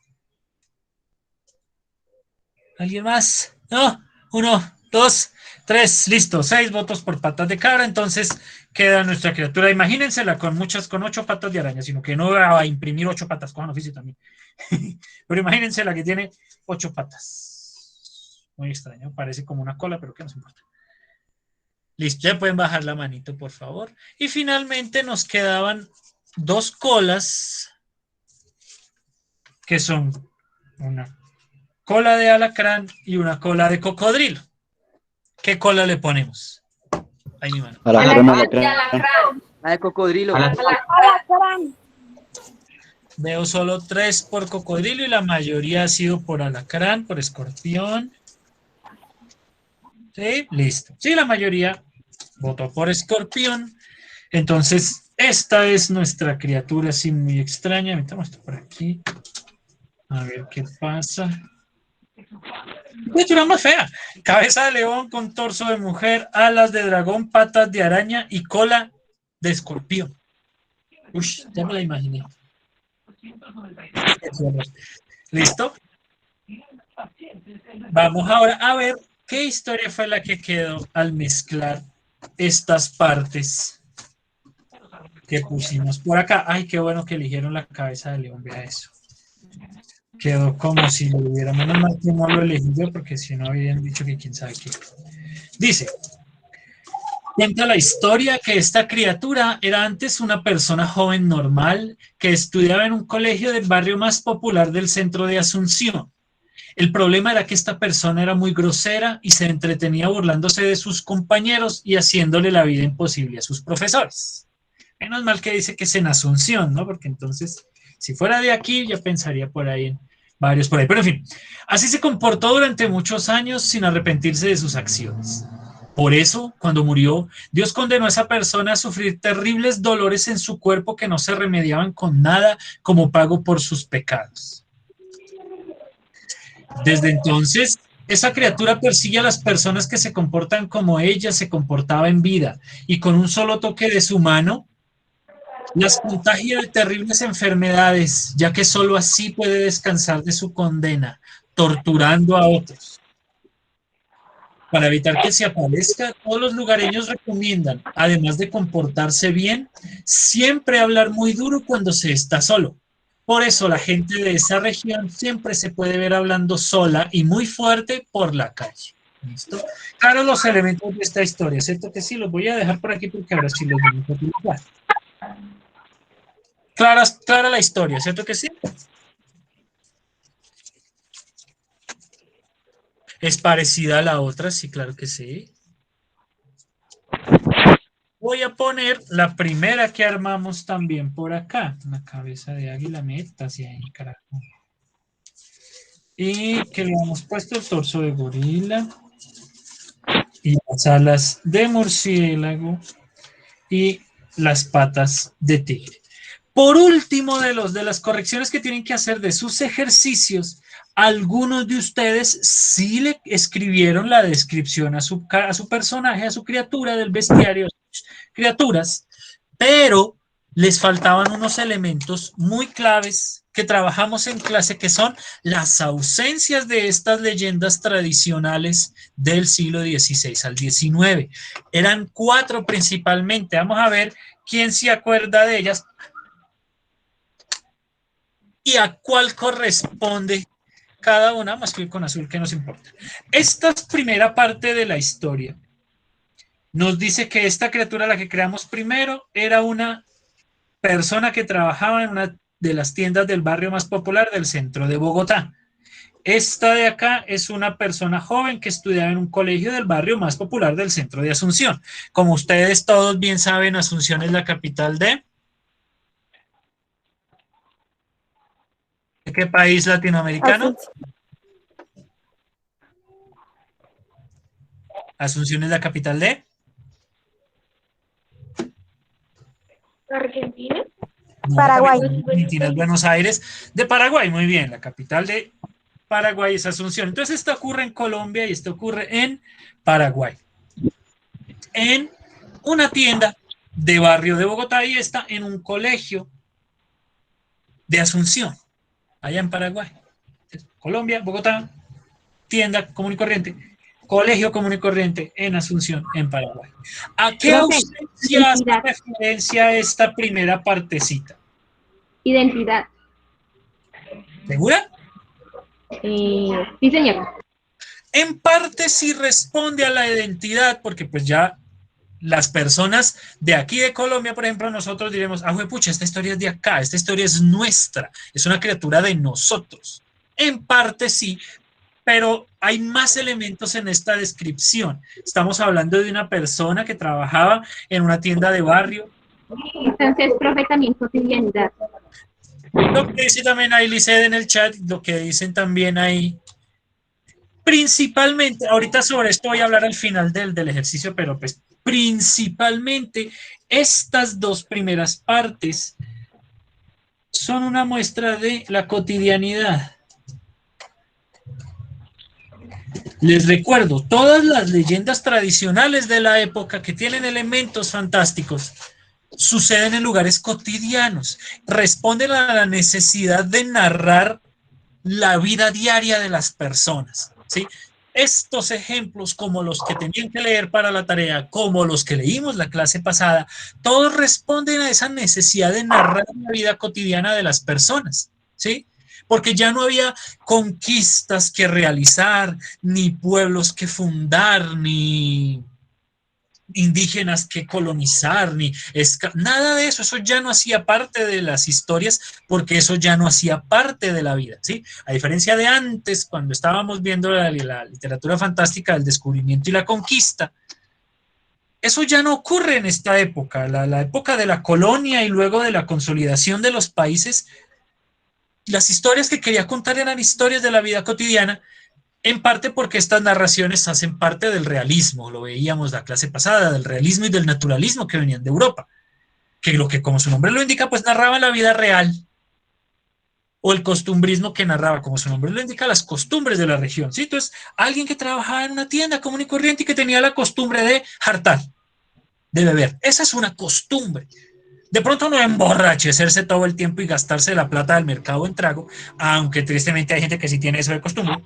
¿Alguien más? No. 1, 2, 3. Listo. 6 votos por patas de cabra. Entonces queda nuestra criatura. Imagínensela con 8 patas de araña, sino que no va a imprimir 8 patas. Cojan oficio también. Pero imagínense la que tiene 8 patas. Muy extraño. Parece como una cola, pero ¿qué nos importa? Listo, ya pueden bajar la manito, por favor. Y finalmente nos quedaban 2 colas, que son una cola de alacrán y una cola de cocodrilo. ¿Qué cola le ponemos? Ahí mi mano. Alacrán. La de cocodrilo. Alacrán. Veo solo 3 por cocodrilo y la mayoría ha sido por alacrán, por escorpión. ¿Sí? Listo. Sí, la mayoría votó por escorpión. Entonces, esta es nuestra criatura así muy extraña. Metamos esto por aquí. A ver qué pasa. Criatura más fea. Cabeza de león con torso de mujer, alas de dragón, patas de araña y cola de escorpión. Uy, ya me la imaginé. ¿Listo? Vamos ahora a ver qué historia fue la que quedó al mezclar estas partes que pusimos por acá. Ay, qué bueno que eligieron la cabeza de león, vea eso. Quedó como si lo hubiera, menos mal que no lo elegí yo, porque si no habrían dicho que quién sabe qué. Dice, cuenta la historia que esta criatura era antes una persona joven normal que estudiaba en un colegio del barrio más popular del centro de Asunción. El problema era que esta persona era muy grosera y se entretenía burlándose de sus compañeros y haciéndole la vida imposible a sus profesores. Menos mal que dice que es en Asunción, ¿no? Porque entonces, si fuera de aquí, ya pensaría por ahí en varios por ahí. Pero en fin, así se comportó durante muchos años sin arrepentirse de sus acciones. Por eso, cuando murió, Dios condenó a esa persona a sufrir terribles dolores en su cuerpo que no se remediaban con nada como pago por sus pecados. Desde entonces, esa criatura persigue a las personas que se comportan como ella se comportaba en vida y con un solo toque de su mano las contagia de terribles enfermedades, ya que solo así puede descansar de su condena, torturando a otros. Para evitar que se aparezca, todos los lugareños recomiendan, además de comportarse bien, siempre hablar muy duro cuando se está solo. Por eso la gente de esa región siempre se puede ver hablando sola y muy fuerte por la calle. ¿Listo? Claro, los elementos de esta historia, ¿cierto que sí? Los voy a dejar por aquí porque ahora sí los vamos a utilizar. Clara la historia, ¿cierto que sí? ¿Es parecida a la otra? Sí, claro que sí. Voy a poner la primera que armamos también por acá. Una cabeza de águila, meta hacia ahí, carajo. Y que le hemos puesto el torso de gorila y las alas de murciélago y las patas de tigre. Por último, de las correcciones que tienen que hacer de sus ejercicios, algunos de ustedes sí le escribieron la descripción a su personaje, a su criatura del bestiario, criaturas, pero les faltaban unos elementos muy claves que trabajamos en clase, que son las ausencias de estas leyendas tradicionales del siglo XVI al XIX. Eran 4 principalmente. Vamos a ver quién se acuerda de ellas y a cuál corresponde cada una, más que con azul, que nos importa. Esta es primera parte de la historia. Nos dice que esta criatura, la que creamos primero, era una persona que trabajaba en una de las tiendas del barrio más popular del centro de Bogotá. Esta de acá es una persona joven que estudiaba en un colegio del barrio más popular del centro de Asunción. Como ustedes todos bien saben, Asunción es la capital ¿de qué país latinoamericano? Asunción es la capital de Argentina. Paraguay. Argentina es Buenos Aires, de Paraguay, muy bien, la capital de Paraguay es Asunción. Entonces esto ocurre en Colombia y esto ocurre en Paraguay. En una tienda de barrio de Bogotá y está en un colegio de Asunción, allá en Paraguay. Colombia, Bogotá, tienda común y corriente, colegio común y corriente en Asunción, en Paraguay. ¿A qué ausencia hace referencia esta primera partecita? Identidad. ¿Segura? Sí, señor. En parte sí responde a la identidad, porque pues ya las personas de aquí de Colombia, por ejemplo, nosotros diremos, ah, pucha, esta historia es de acá, esta historia es nuestra, es una criatura de nosotros. En parte sí, pero hay más elementos en esta descripción. Estamos hablando de una persona que trabajaba en una tienda de barrio. Entonces, profe, también cotidianidad. Lo que dice también ahí Liced en el chat, lo que dicen también ahí. Principalmente, ahorita sobre esto voy a hablar al final del ejercicio, pero pues principalmente estas 2 primeras partes son una muestra de la cotidianidad. Les recuerdo, todas las leyendas tradicionales de la época que tienen elementos fantásticos suceden en lugares cotidianos, responden a la necesidad de narrar la vida diaria de las personas, ¿sí? Estos ejemplos, como los que tenían que leer para la tarea, como los que leímos la clase pasada, todos responden a esa necesidad de narrar la vida cotidiana de las personas, ¿sí? Porque ya no había conquistas que realizar, ni pueblos que fundar, ni indígenas que colonizar, ni nada de eso. Eso ya no hacía parte de las historias, porque eso ya no hacía parte de la vida, ¿sí? A diferencia de antes, cuando estábamos viendo la literatura fantástica del descubrimiento y la conquista, eso ya no ocurre en esta época, la época de la colonia y luego de la consolidación de los países. Las historias que quería contar eran historias de la vida cotidiana, en parte porque estas narraciones hacen parte del realismo, lo veíamos la clase pasada, del realismo y del naturalismo que venían de Europa, que lo que como su nombre lo indica, pues narraba la vida real, o el costumbrismo que narraba, como su nombre lo indica, las costumbres de la región, ¿sí? Entonces, alguien que trabajaba en una tienda común y corriente y que tenía la costumbre de hartar, de beber, esa es una costumbre. De pronto no emborrachecerse todo el tiempo y gastarse la plata del mercado en trago, aunque tristemente hay gente que sí tiene eso de costumbre,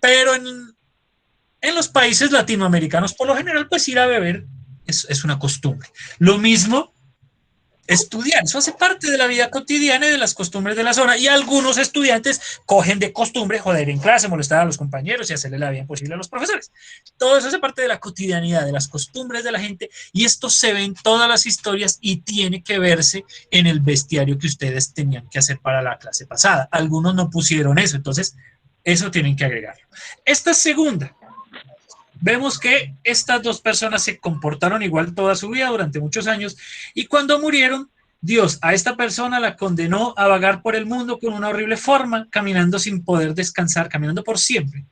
pero en los países latinoamericanos por lo general pues ir a beber es una costumbre. Lo mismo estudiar. Eso hace parte de la vida cotidiana y de las costumbres de la zona. Y algunos estudiantes cogen de costumbre joder en clase, molestar a los compañeros y hacerle la vida imposible a los profesores. Todo eso hace parte de la cotidianidad, de las costumbres de la gente. Y esto se ve en todas las historias y tiene que verse en el bestiario que ustedes tenían que hacer para la clase pasada. Algunos no pusieron eso, entonces eso tienen que agregarlo. Esta segunda. Vemos que estas dos personas se comportaron igual toda su vida durante muchos años y cuando murieron, Dios a esta persona la condenó a vagar por el mundo con una horrible forma, caminando sin poder descansar, caminando por siempre.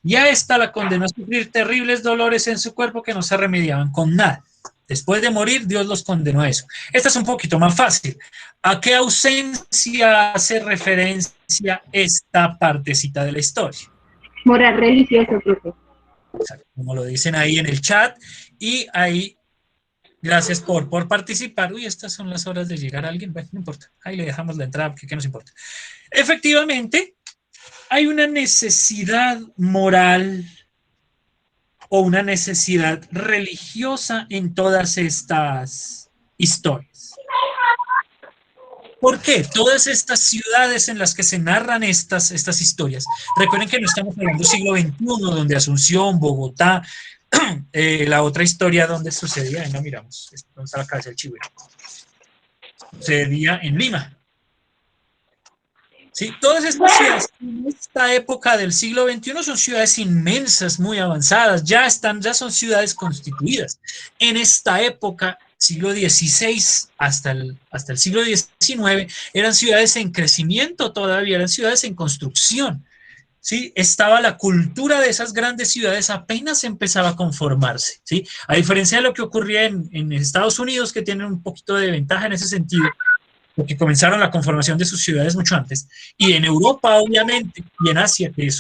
Y a esta la condenó a sufrir terribles dolores en su cuerpo que no se remediaban con nada. Después de morir, Dios los condenó a eso. Esta es un poquito más fácil. ¿A qué ausencia hace referencia esta partecita de la historia? Moral religioso, profe. Como lo dicen ahí en el chat, y ahí, gracias por participar. Uy, estas son las horas de llegar a alguien, bueno, no importa, ahí le dejamos la entrada, porque ¿qué nos importa? Efectivamente, hay una necesidad moral o una necesidad religiosa en todas estas historias. ¿Por qué? Todas estas ciudades en las que se narran estas historias. Recuerden que no estamos hablando del siglo XXI, donde Asunción, Bogotá, la otra historia donde sucedía, no miramos, ¿dónde está la cabeza del chivo? Sucedía en Lima. ¿Sí? Todas estas ciudades en esta época del siglo XXI son ciudades inmensas, muy avanzadas, ya son ciudades constituidas. En esta época, siglo XVI hasta el siglo XIX, eran ciudades en crecimiento todavía, eran ciudades en construcción. ¿Sí? Estaba la cultura de esas grandes ciudades, apenas empezaba a conformarse. ¿Sí? A diferencia de lo que ocurría en Estados Unidos, que tienen un poquito de ventaja en ese sentido, porque comenzaron la conformación de sus ciudades mucho antes, y en Europa, obviamente, y en Asia, que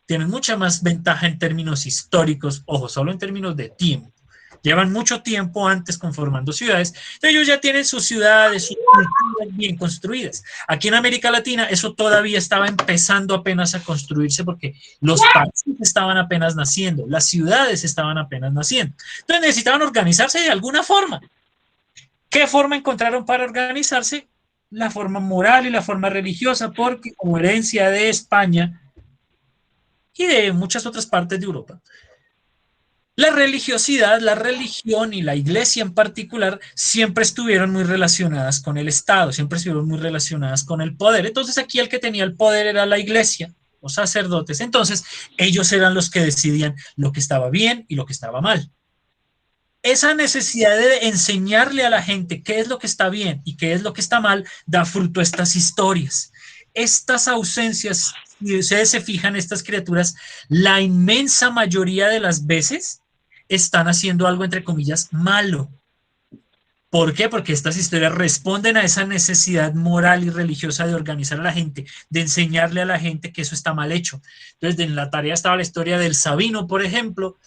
tienen mucha más ventaja en términos históricos, ojo, solo en términos de tiempo. Llevan mucho tiempo antes conformando ciudades, ellos ya tienen sus ciudades, sus culturas bien construidas. Aquí en América Latina eso todavía estaba empezando apenas a construirse porque los países estaban apenas naciendo, las ciudades estaban apenas naciendo. Entonces necesitaban organizarse de alguna forma. ¿Qué forma encontraron para organizarse? La forma moral y la forma religiosa, porque como herencia de España y de muchas otras partes de Europa, la religiosidad, la religión y la iglesia en particular siempre estuvieron muy relacionadas con el Estado, siempre estuvieron muy relacionadas con el poder. Entonces aquí el que tenía el poder era la iglesia, los sacerdotes. Entonces ellos eran los que decidían lo que estaba bien y lo que estaba mal. Esa necesidad de enseñarle a la gente qué es lo que está bien y qué es lo que está mal da fruto a estas historias. Estas ausencias, si ustedes se fijan, estas criaturas, la inmensa mayoría de las veces están haciendo algo, entre comillas, malo. ¿Por qué? Porque estas historias responden a esa necesidad moral y religiosa de organizar a la gente, de enseñarle a la gente que eso está mal hecho. Entonces, en la tarea estaba la historia del Sabino, por ejemplo,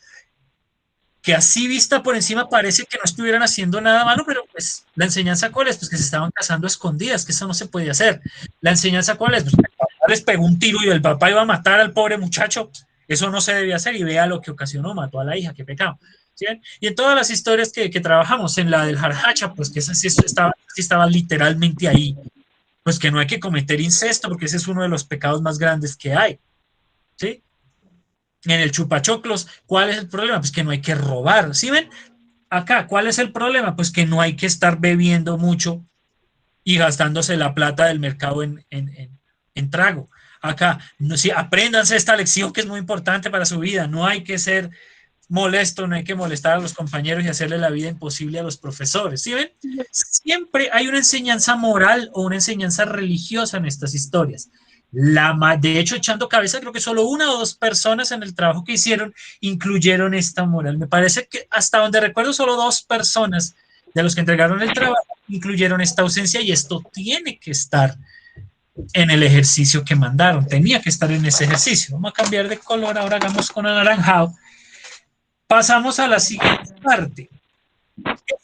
que así vista por encima parece que no estuvieran haciendo nada malo, pero pues la enseñanza ¿cuál es? Pues que se estaban casando a escondidas, que eso no se podía hacer. La enseñanza ¿cuál es? Pues que el papá les pegó un tiro y el papá iba a matar al pobre muchacho, eso no se debía hacer y vea lo que ocasionó, mató a la hija, qué pecado. ¿Sí? Y en todas las historias que trabajamos, en la del Jarhacha, pues que esa sí estaba literalmente ahí, pues que no hay que cometer incesto, porque ese es uno de los pecados más grandes que hay. ¿Sí? En el chupachoclos, ¿cuál es el problema? Pues que no hay que robar, ¿sí ven? Acá, ¿cuál es el problema? Pues que no hay que estar bebiendo mucho y gastándose la plata del mercado en trago. Acá, no, sí, apréndanse esta lección que es muy importante para su vida, no hay que ser molesto, no hay que molestar a los compañeros y hacerle la vida imposible a los profesores, ¿sí ven? Siempre hay una enseñanza moral o una enseñanza religiosa en estas historias. De hecho, echando cabeza, creo que solo 1 o 2 personas en el trabajo que hicieron incluyeron esta moral. Me parece que hasta donde recuerdo solo 2 personas de los que entregaron el trabajo incluyeron esta ausencia y esto tiene que estar en el ejercicio que mandaron, tenía que estar en ese ejercicio. Vamos a cambiar de color, ahora hagamos con anaranjado. Pasamos a la siguiente parte.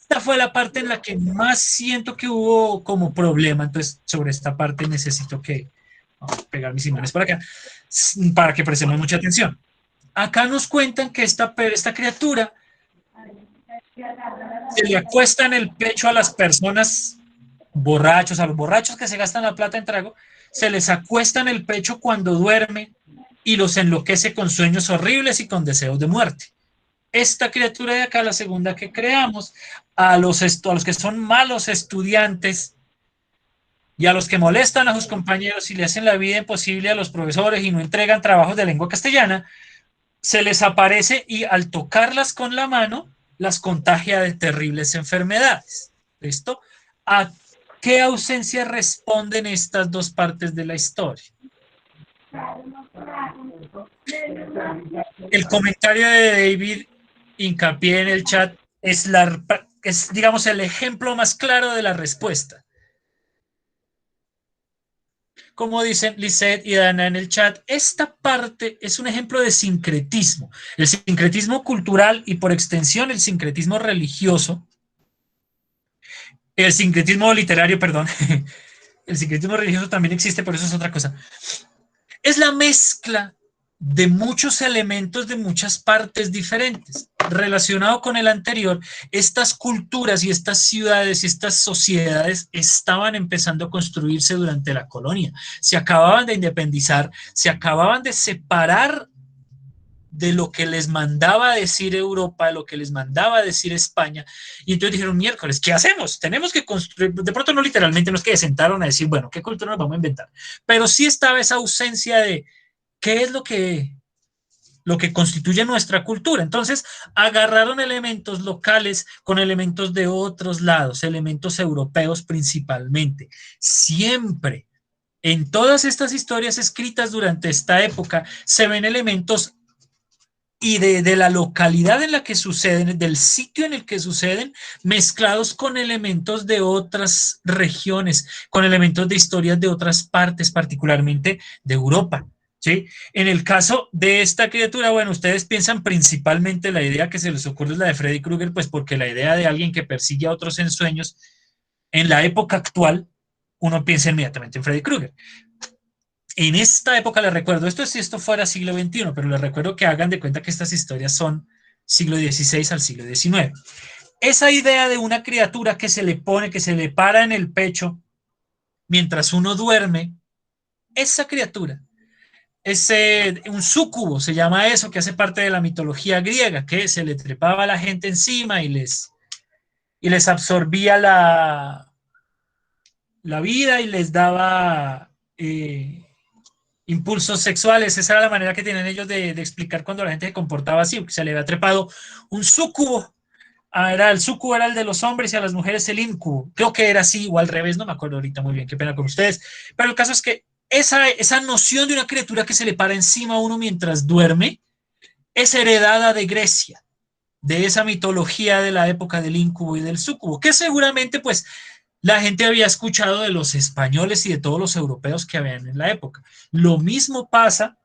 Esta fue la parte en la que más siento que hubo como problema, entonces sobre esta parte necesito que vamos a pegar mis imanes por acá, para que prestemos mucha atención. Acá nos cuentan que esta criatura Se le acuesta en el pecho a las personas borrachos, a los borrachos que se gastan la plata en trago, se les acuesta en el pecho cuando duerme y los enloquece con sueños horribles y con deseos de muerte. Esta criatura de acá, la segunda que creamos, a los que son malos estudiantes y a los que molestan a sus compañeros y le hacen la vida imposible a los profesores y no entregan trabajos de lengua castellana, se les aparece y al tocarlas con la mano, las contagia de terribles enfermedades. ¿Listo? ¿A qué ausencia responden estas dos partes de la historia? El comentario de David, hincapié en el chat, es, digamos, el ejemplo más claro de la respuesta. Como dicen Lisette y Dana en el chat, esta parte es un ejemplo de sincretismo. El sincretismo cultural y por extensión el sincretismo religioso, el sincretismo literario, perdón, el sincretismo religioso también existe, pero eso es otra cosa. Es la mezcla de muchos elementos de muchas partes diferentes. Relacionado con el anterior, estas culturas y estas ciudades y estas sociedades estaban empezando a construirse durante la colonia. Se acababan de independizar, se acababan de separar de lo que les mandaba decir Europa, de lo que les mandaba decir España, y entonces dijeron, miércoles, ¿qué hacemos? Tenemos que construir, de pronto no literalmente, no es que se sentaron a decir, bueno, ¿qué cultura nos vamos a inventar? Pero sí estaba esa ausencia de qué es lo que constituye nuestra cultura. Entonces agarraron elementos locales con elementos de otros lados, elementos europeos principalmente. Siempre en todas estas historias escritas durante esta época se ven elementos y de la localidad en la que suceden, del sitio en el que suceden, mezclados con elementos de otras regiones, con elementos de historias de otras partes, particularmente de Europa. ¿Sí? En el caso de esta criatura, bueno, ustedes piensan principalmente la idea que se les ocurre es la de Freddy Krueger, pues porque la idea de alguien que persigue a otros en sueños, en la época actual, uno piensa inmediatamente en Freddy Krueger. En esta época les recuerdo, esto es si esto fuera siglo XXI, pero les recuerdo que hagan de cuenta que estas historias son siglo XVI al siglo XIX. Esa idea de una criatura que se le pone, que se le para en el pecho mientras uno duerme, esa criatura es un súcubo, se llama eso, que hace parte de la mitología griega, que se le trepaba a la gente encima y les absorbía la vida y les daba impulsos sexuales. Esa era la manera que tienen ellos de explicar cuando la gente se comportaba así, porque se le había trepado un súcubo. El súcubo era el de los hombres y a las mujeres el incubo. Creo que era así o al revés, no me acuerdo ahorita muy bien, qué pena con ustedes. Pero el caso es que esa noción de una criatura que se le para encima a uno mientras duerme es heredada de Grecia, de esa mitología de la época del incubo y del súcubo, que seguramente pues la gente había escuchado de los españoles y de todos los europeos que habían en la época. Lo mismo pasa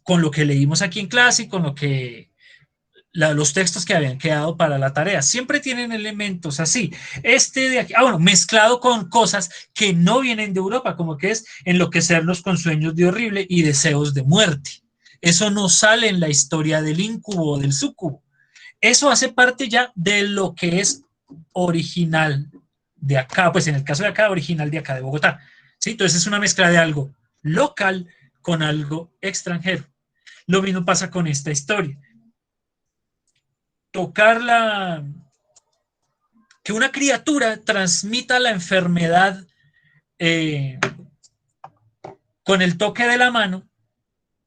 con lo que leímos aquí en clase y con lo que los textos que habían quedado para la tarea. Siempre tienen elementos así. Este de aquí, bueno, mezclado con cosas que no vienen de Europa, como que es enloquecerlos con sueños de horrible y deseos de muerte. Eso no sale en la historia del incubo o del súcubo. Eso hace parte ya de lo que es original de acá, pues en el caso de acá, original de acá, de Bogotá. ¿Sí? Entonces es una mezcla de algo local con algo extranjero. Lo mismo pasa con esta historia. Que una criatura transmita la enfermedad con el toque de la mano,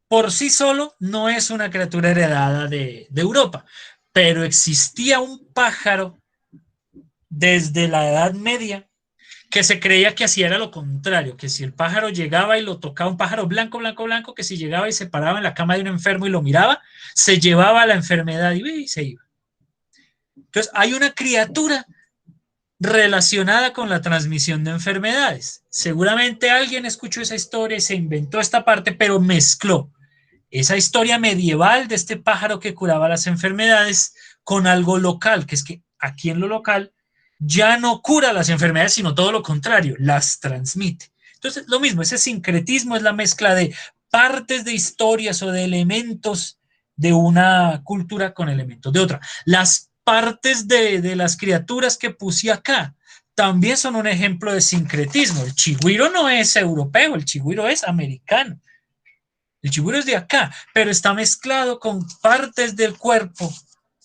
por sí solo no es una criatura heredada de Europa, pero existía un pájaro desde la Edad Media que se creía que hacía era lo contrario, que si el pájaro llegaba y lo tocaba, un pájaro blanco, blanco, blanco, que si llegaba y se paraba en la cama de un enfermo y lo miraba, se llevaba la enfermedad y se iba. Entonces, hay una criatura relacionada con la transmisión de enfermedades. Seguramente alguien escuchó esa historia y se inventó esta parte, pero mezcló esa historia medieval de este pájaro que curaba las enfermedades con algo local, que es que aquí en lo local ya no cura las enfermedades, sino todo lo contrario, las transmite. Entonces, lo mismo, ese sincretismo es la mezcla de partes de historias o de elementos de una cultura con elementos de otra. Las partes de las criaturas que puse acá también son un ejemplo de sincretismo. El chigüiro no es europeo, el chigüiro es americano. El chigüiro es de acá, pero está mezclado con partes del cuerpo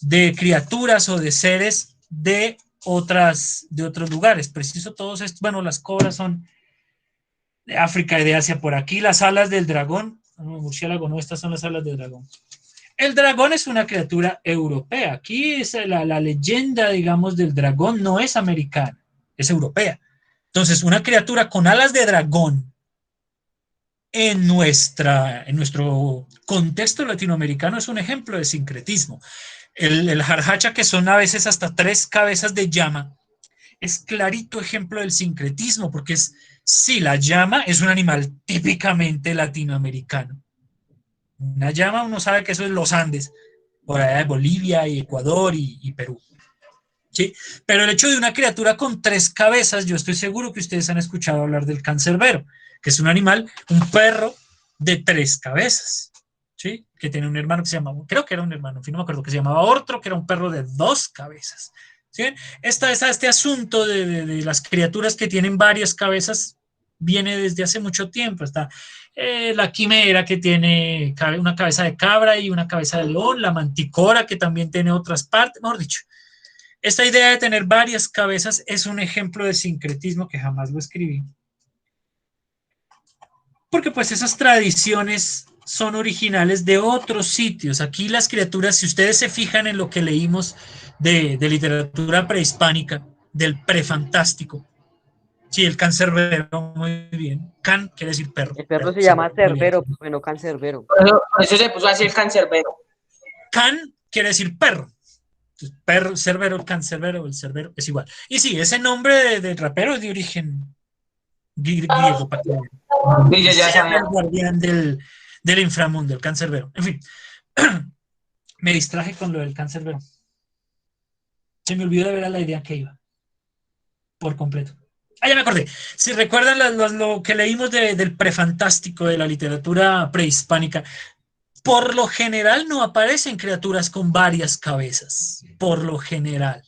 de criaturas o de seres de otros lugares. Preciso todos estos, bueno, las cobras son de África y de Asia. Por aquí las alas del dragón, no, murciélago no, estas son las alas del dragón. El dragón es una criatura europea. Aquí es la leyenda, digamos, del dragón no es americana, es europea. Entonces, una criatura con alas de dragón en nuestro contexto latinoamericano es un ejemplo de sincretismo. El jarjacha, que son a veces hasta 3 cabezas de llama, es clarito ejemplo del sincretismo, porque sí, la llama es un animal típicamente latinoamericano. Una llama, uno sabe que eso es los Andes, por allá de Bolivia y Ecuador y Perú. ¿Sí? Pero el hecho de una criatura con 3 cabezas, yo estoy seguro que ustedes han escuchado hablar del cancerbero, que es un animal, un perro de 3 cabezas, ¿sí? Que tiene un hermano que se llamaba, creo que era un hermano, en fin, no me acuerdo, que se llamaba Ortro, que era un perro de 2 cabezas. ¿Sí? Este asunto de las criaturas que tienen varias cabezas viene desde hace mucho tiempo. Está la quimera, que tiene una cabeza de cabra y una cabeza de león, la manticora, que también tiene otras partes, mejor dicho. Esta idea de tener varias cabezas es un ejemplo de sincretismo que jamás lo escribí. Porque pues esas tradiciones son originales de otros sitios. Aquí las criaturas, si ustedes se fijan en lo que leímos de literatura prehispánica, del prefantástico, sí, el cancerbero, muy bien. Can quiere decir perro. El perro se llama Cerbero, bueno, cancerbero. Por eso se puso así el cancerbero. Can quiere decir perro. Entonces, perro, cerbero, el cancerbero, el cerbero, es igual. Y sí, ese nombre de rapero es de origen griego. Y yo ya sabía. El guardián del inframundo, el cancerbero. En fin, me distraje con lo del cancerbero. Se me olvidó de ver a la idea que iba. Por completo. Ah, ya me acordé. Si recuerdan lo que leímos del prefantástico, de la literatura prehispánica, por lo general no aparecen criaturas con varias cabezas. Por lo general.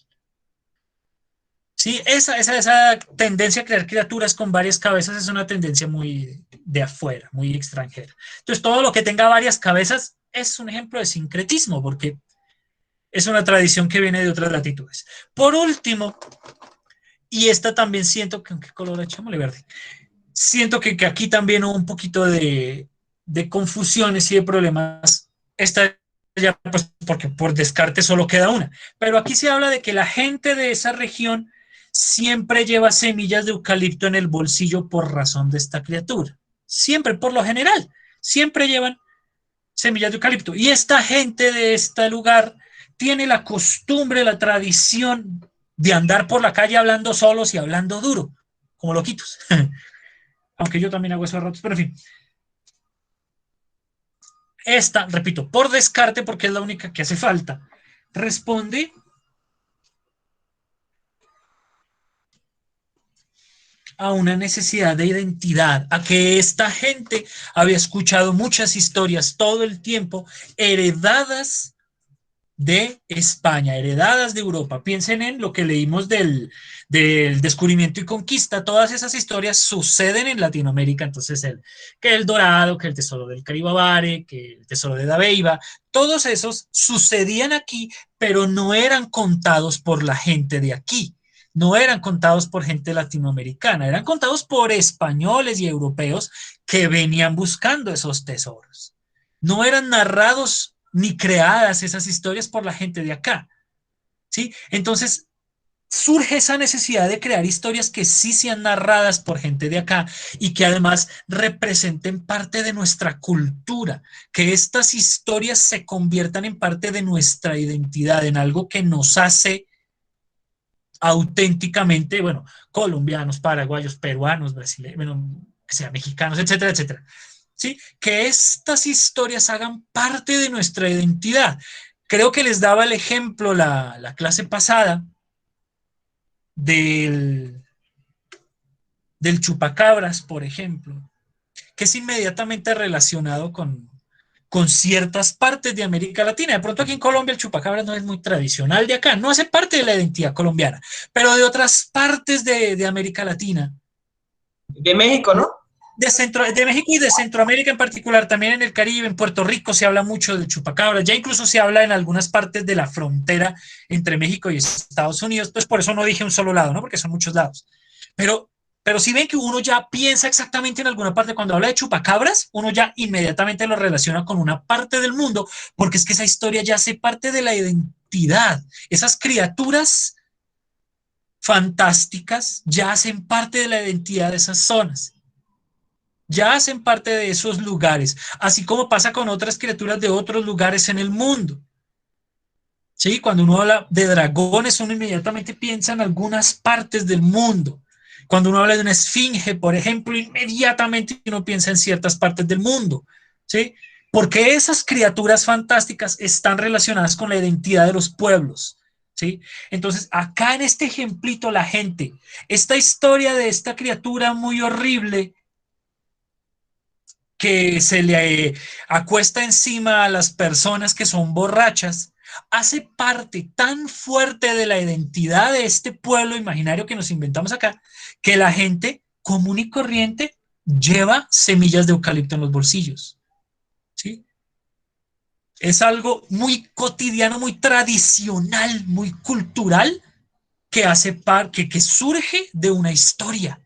Sí, esa tendencia a crear criaturas con varias cabezas es una tendencia muy de afuera, muy extranjera. Entonces, todo lo que tenga varias cabezas es un ejemplo de sincretismo, porque es una tradición que viene de otras latitudes. Por último, y esta también siento que, ¿qué color echémosle? Verde. Siento que aquí también hubo un poquito de confusiones y de problemas. Esta ya, pues, porque por descarte solo queda una. Pero aquí se habla de que la gente de esa región siempre lleva semillas de eucalipto en el bolsillo por razón de esta criatura. Siempre, por lo general, siempre llevan semillas de eucalipto. Y esta gente de este lugar tiene la costumbre, la tradición de andar por la calle hablando solos y hablando duro, como loquitos. Aunque yo también hago eso a ratos, pero en fin. Esta, repito, por descarte, porque es la única que hace falta, responde a una necesidad de identidad, a que esta gente había escuchado muchas historias todo el tiempo, heredadas de España, heredadas de Europa. Piensen en lo que leímos del descubrimiento y conquista. Todas esas historias suceden en Latinoamérica. Entonces, que el Dorado, que el tesoro del Caribabare, que el tesoro de Dabeiba, todos esos sucedían aquí, pero no eran contados por la gente de aquí. No eran contados por gente latinoamericana, eran contados por españoles y europeos que venían buscando esos tesoros. No eran narrados ni creadas esas historias por la gente de acá, ¿sí? Entonces surge esa necesidad de crear historias que sí sean narradas por gente de acá y que además representen parte de nuestra cultura, que estas historias se conviertan en parte de nuestra identidad, en algo que nos hace auténticamente, bueno, colombianos, paraguayos, peruanos, brasileños, bueno, que sean mexicanos, etcétera, etcétera. ¿Sí? Que estas historias hagan parte de nuestra identidad. Creo que les daba el ejemplo la clase pasada del chupacabras, por ejemplo, que es inmediatamente relacionado con con ciertas partes de América Latina. De pronto aquí en Colombia el chupacabras no es muy tradicional de acá, no hace parte de la identidad colombiana, pero de otras partes de América Latina. De México, ¿no? De México y de Centroamérica en particular, también en el Caribe, en Puerto Rico se habla mucho del chupacabras, ya incluso se habla en algunas partes de la frontera entre México y Estados Unidos, pues por eso no dije un solo lado, ¿no? Porque son muchos lados. Pero si ven que uno ya piensa exactamente en alguna parte, cuando habla de chupacabras, uno ya inmediatamente lo relaciona con una parte del mundo, porque es que esa historia ya hace parte de la identidad. Esas criaturas fantásticas ya hacen parte de la identidad de esas zonas. Ya hacen parte de esos lugares, así como pasa con otras criaturas de otros lugares en el mundo. ¿Sí? Cuando uno habla de dragones, uno inmediatamente piensa en algunas partes del mundo. Cuando uno habla de una esfinge, por ejemplo, inmediatamente uno piensa en ciertas partes del mundo. ¿Sí? Porque esas criaturas fantásticas están relacionadas con la identidad de los pueblos. ¿Sí? Entonces, acá en este ejemplito, la gente, esta historia de esta criatura muy horrible que se le acuesta encima a las personas que son borrachas, hace parte tan fuerte de la identidad de este pueblo imaginario que nos inventamos acá, que la gente común y corriente lleva semillas de eucalipto en los bolsillos. ¿Sí? Es algo muy cotidiano, muy tradicional, muy cultural, que hace que surge de una historia.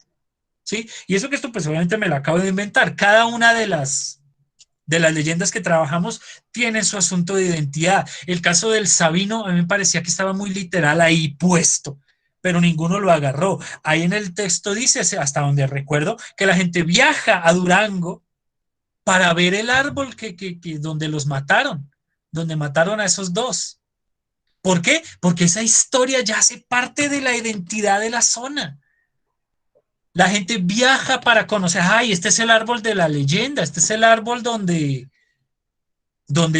¿Sí? Y eso que esto pues obviamente me lo acabo de inventar. Cada una de las leyendas que trabajamos tiene su asunto de identidad. El caso del Sabino, a mí me parecía que estaba muy literal ahí puesto, pero ninguno lo agarró. Ahí en el texto dice, hasta donde recuerdo, que la gente viaja a Durango para ver el árbol donde los mataron, donde mataron a esos dos. ¿Por qué? Porque esa historia ya hace parte de la identidad de la zona. La gente viaja para conocer, ay, este es el árbol de la leyenda, este es el árbol donde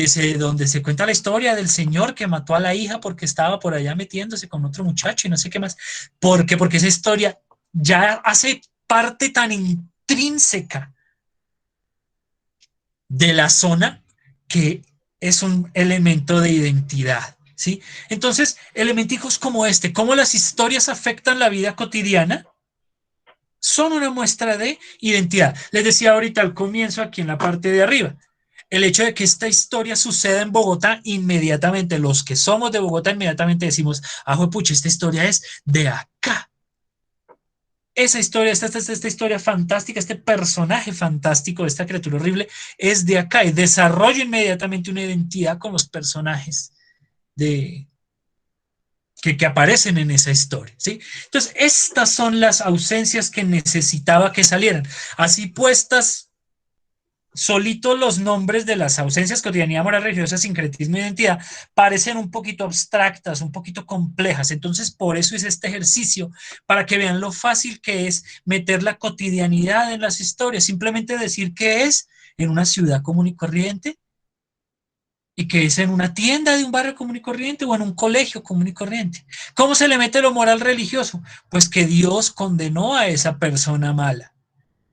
se cuenta la historia del señor que mató a la hija porque estaba por allá metiéndose con otro muchacho y no sé qué más. ¿Por qué? Porque esa historia ya hace parte tan intrínseca de la zona que es un elemento de identidad, ¿sí? Entonces, elementicos como este, cómo las historias afectan la vida cotidiana, son una muestra de identidad. Les decía ahorita al comienzo, aquí en la parte de arriba, el hecho de que esta historia suceda en Bogotá, inmediatamente los que somos de Bogotá, inmediatamente decimos, pucha, esta historia es de acá. Esa historia, esta historia fantástica, este personaje fantástico, esta criatura horrible, es de acá y desarrolla inmediatamente una identidad con los personajes que aparecen en esa historia, ¿sí? Entonces, estas son las ausencias que necesitaba que salieran. Así puestas, solitos los nombres de las ausencias, cotidianidad, moral, religiosa, sincretismo e identidad, parecen un poquito abstractas, un poquito complejas. Entonces, por eso hice este ejercicio, para que vean lo fácil que es meter la cotidianidad en las historias. Simplemente decir qué es en una ciudad común y corriente, y que es en una tienda de un barrio común y corriente o en un colegio común y corriente. ¿Cómo se le mete lo moral religioso? Pues que Dios condenó a esa persona mala,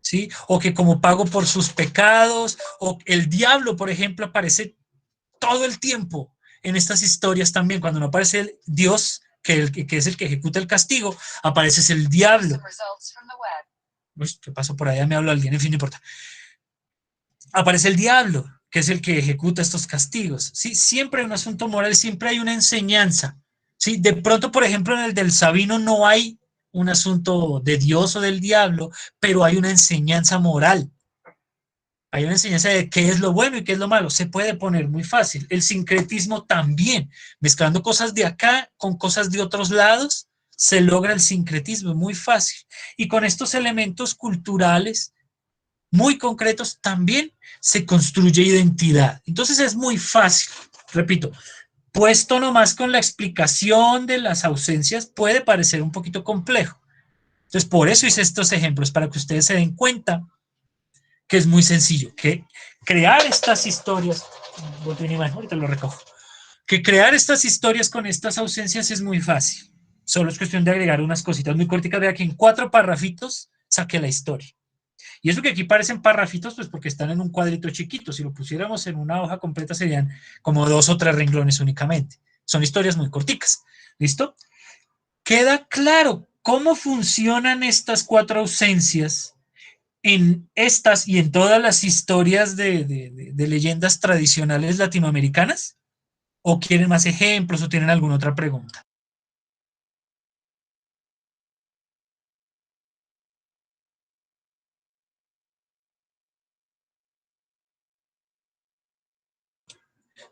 ¿sí? O que como pago por sus pecados, o el diablo, por ejemplo, aparece todo el tiempo en estas historias también. Cuando no aparece el Dios, que es el que ejecuta el castigo, aparece el diablo. Uy, ¿qué pasó por allá? Me habló alguien, en fin, no importa. Aparece el diablo, que es el que ejecuta estos castigos. ¿Sí? Siempre hay un asunto moral, siempre hay una enseñanza. ¿Sí? De pronto, por ejemplo, en el del Sabino no hay un asunto de Dios o del diablo, pero hay una enseñanza moral. Hay una enseñanza de qué es lo bueno y qué es lo malo. Se puede poner muy fácil. El sincretismo también, mezclando cosas de acá con cosas de otros lados, se logra el sincretismo muy fácil. Y con estos elementos culturales muy concretos también se construye identidad. Entonces es muy fácil, repito, puesto nomás con la explicación de las ausencias puede parecer un poquito complejo. Entonces por eso hice estos ejemplos, para que ustedes se den cuenta que es muy sencillo, que crear estas historias, ahorita lo recojo, que crear estas historias con estas ausencias es muy fácil. Solo es cuestión de agregar unas cositas muy corticas. Vea que en 4 parrafitos saqué la historia. Y eso que aquí parecen parrafitos, pues porque están en un cuadrito chiquito. Si lo pusiéramos en una hoja completa serían como 2 o 3 renglones únicamente. Son historias muy corticas. ¿Listo? Queda claro cómo funcionan estas 4 ausencias en estas y en todas las historias de leyendas tradicionales latinoamericanas. ¿O quieren más ejemplos o tienen alguna otra pregunta?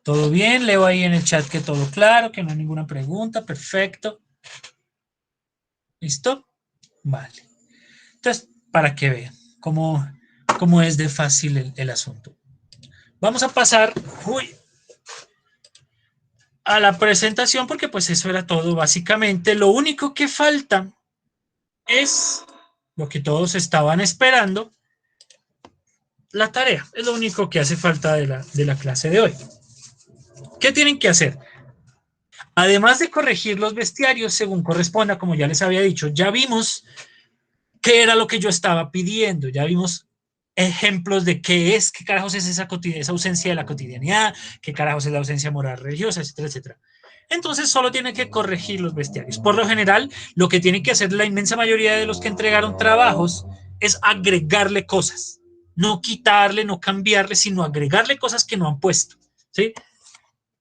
¿Todo bien? Leo ahí en el chat que todo claro, que no hay ninguna pregunta. Perfecto. ¿Listo? Vale. Entonces, para que vean cómo es de fácil el asunto. Vamos a pasar a la presentación porque pues eso era todo básicamente. Lo único que falta es lo que todos estaban esperando, la tarea. Es lo único que hace falta de la clase de hoy. ¿Qué tienen que hacer? Además de corregir los bestiarios según corresponda, como ya les había dicho, ya vimos qué era lo que yo estaba pidiendo, ya vimos ejemplos de qué carajos es esa ausencia de la cotidianidad, qué carajos es la ausencia moral religiosa, etcétera, etcétera. Entonces solo tienen que corregir los bestiarios. Por lo general, lo que tienen que hacer la inmensa mayoría de los que entregaron trabajos es agregarle cosas, no quitarle, no cambiarle, sino agregarle cosas que no han puesto, ¿sí?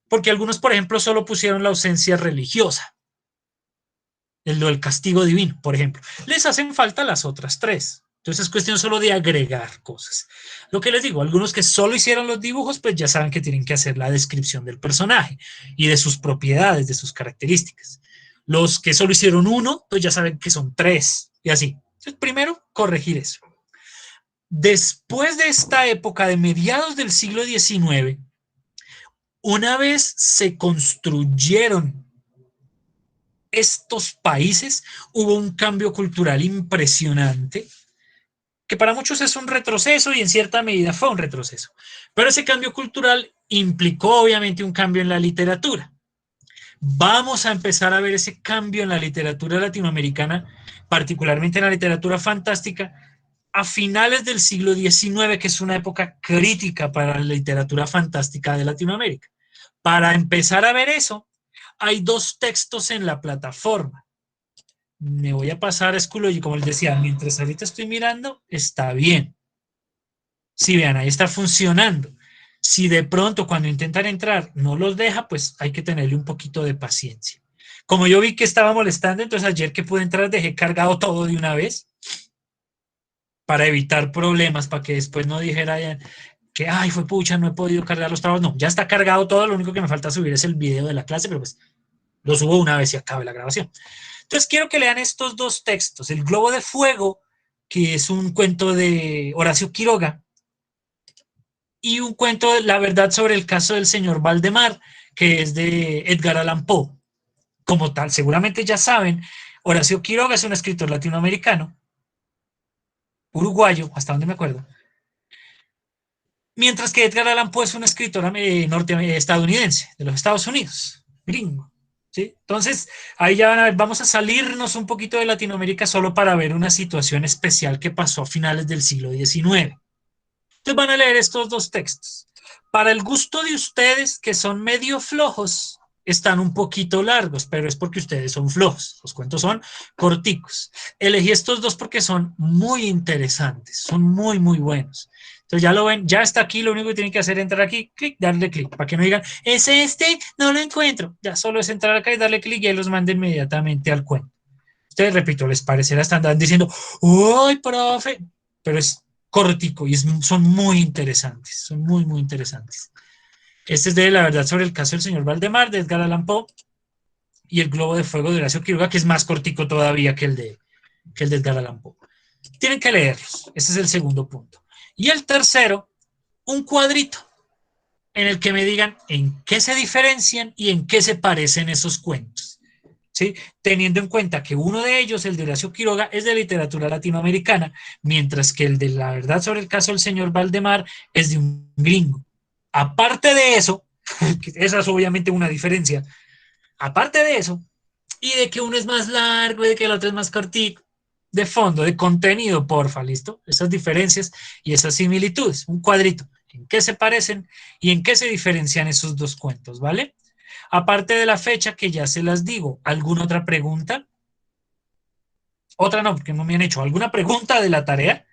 Porque algunos, por ejemplo, solo pusieron la ausencia religiosa, lo del castigo divino, por ejemplo. Les hacen falta las otras 3. Entonces es cuestión solo de agregar cosas. Lo que les digo, algunos que solo hicieron los dibujos, pues ya saben que tienen que hacer la descripción del personaje y de sus propiedades, de sus características. Los que solo hicieron 1, pues ya saben que son 3 y así. Entonces primero, corregir eso. Después de esta época de mediados del siglo XIX, una vez se construyeron estos países, hubo un cambio cultural impresionante, que para muchos es un retroceso y en cierta medida fue un retroceso. Pero ese cambio cultural implicó obviamente un cambio en la literatura. Vamos a empezar a ver ese cambio en la literatura latinoamericana, particularmente en la literatura fantástica, a finales del siglo XIX, que es una época crítica para la literatura fantástica de Latinoamérica. Para empezar a ver eso, hay 2 textos en la plataforma. Me voy a pasar a Schoology, como les decía, mientras ahorita estoy mirando, está bien. Sí, vean, ahí está funcionando. Si de pronto cuando intentan entrar no los deja, pues hay que tenerle un poquito de paciencia. Como yo vi que estaba molestando, entonces ayer que pude entrar dejé cargado todo de una vez para evitar problemas, para que después no dijera que, ay, fue pucha, no he podido cargar los trabajos. No, ya está cargado todo, lo único que me falta subir es el video de la clase, pero pues lo subo una vez y acabe la grabación. Entonces quiero que lean estos 2 textos. El globo de fuego, que es un cuento de Horacio Quiroga, y un cuento de La verdad sobre el caso del señor Valdemar, que es de Edgar Allan Poe. Como tal, seguramente ya saben, Horacio Quiroga es un escritor latinoamericano, uruguayo, hasta donde me acuerdo, mientras que Edgar Allan Poe es un escritor estadounidense, de los Estados Unidos, gringo. ¿Sí? Entonces, ahí ya van a ver, vamos a salirnos un poquito de Latinoamérica solo para ver una situación especial que pasó a finales del siglo XIX. Entonces van a leer estos 2 textos. Para el gusto de ustedes, que son medio flojos, están un poquito largos, pero es porque ustedes son flojos. Los cuentos son corticos. Elegí estos 2 porque son muy interesantes, son muy, muy buenos. Entonces ya lo ven, ya está aquí, lo único que tienen que hacer es entrar aquí, clic, darle clic, para que no digan, es este, no lo encuentro. Ya solo es entrar acá y darle clic y ahí los manda inmediatamente al cuento. Ustedes, repito, les parecerá, están diciendo, uy, profe, pero es cortico y son muy interesantes, son muy, muy interesantes. Este es de La verdad sobre el caso del señor Valdemar, de Edgar Allan Poe, y El globo de fuego de Horacio Quiroga, que es más cortico todavía que el de Edgar Allan Poe. Tienen que leerlos, ese es el segundo punto. Y el tercero, un cuadrito en el que me digan en qué se diferencian y en qué se parecen esos cuentos. ¿Sí? Teniendo en cuenta que uno de ellos, el de Horacio Quiroga, es de literatura latinoamericana, mientras que el de La verdad sobre el caso del señor Valdemar es de un gringo. Aparte de eso, esa es obviamente una diferencia, aparte de eso, y de que uno es más largo y de que el otro es más cortico, de fondo, de contenido, porfa, ¿listo? Esas diferencias y esas similitudes, un cuadrito. ¿En qué se parecen y en qué se diferencian esos dos cuentos, ¿vale? Aparte de la fecha que ya se las digo, ¿alguna otra pregunta? Otra no, porque no me han hecho. ¿Alguna pregunta de la tarea?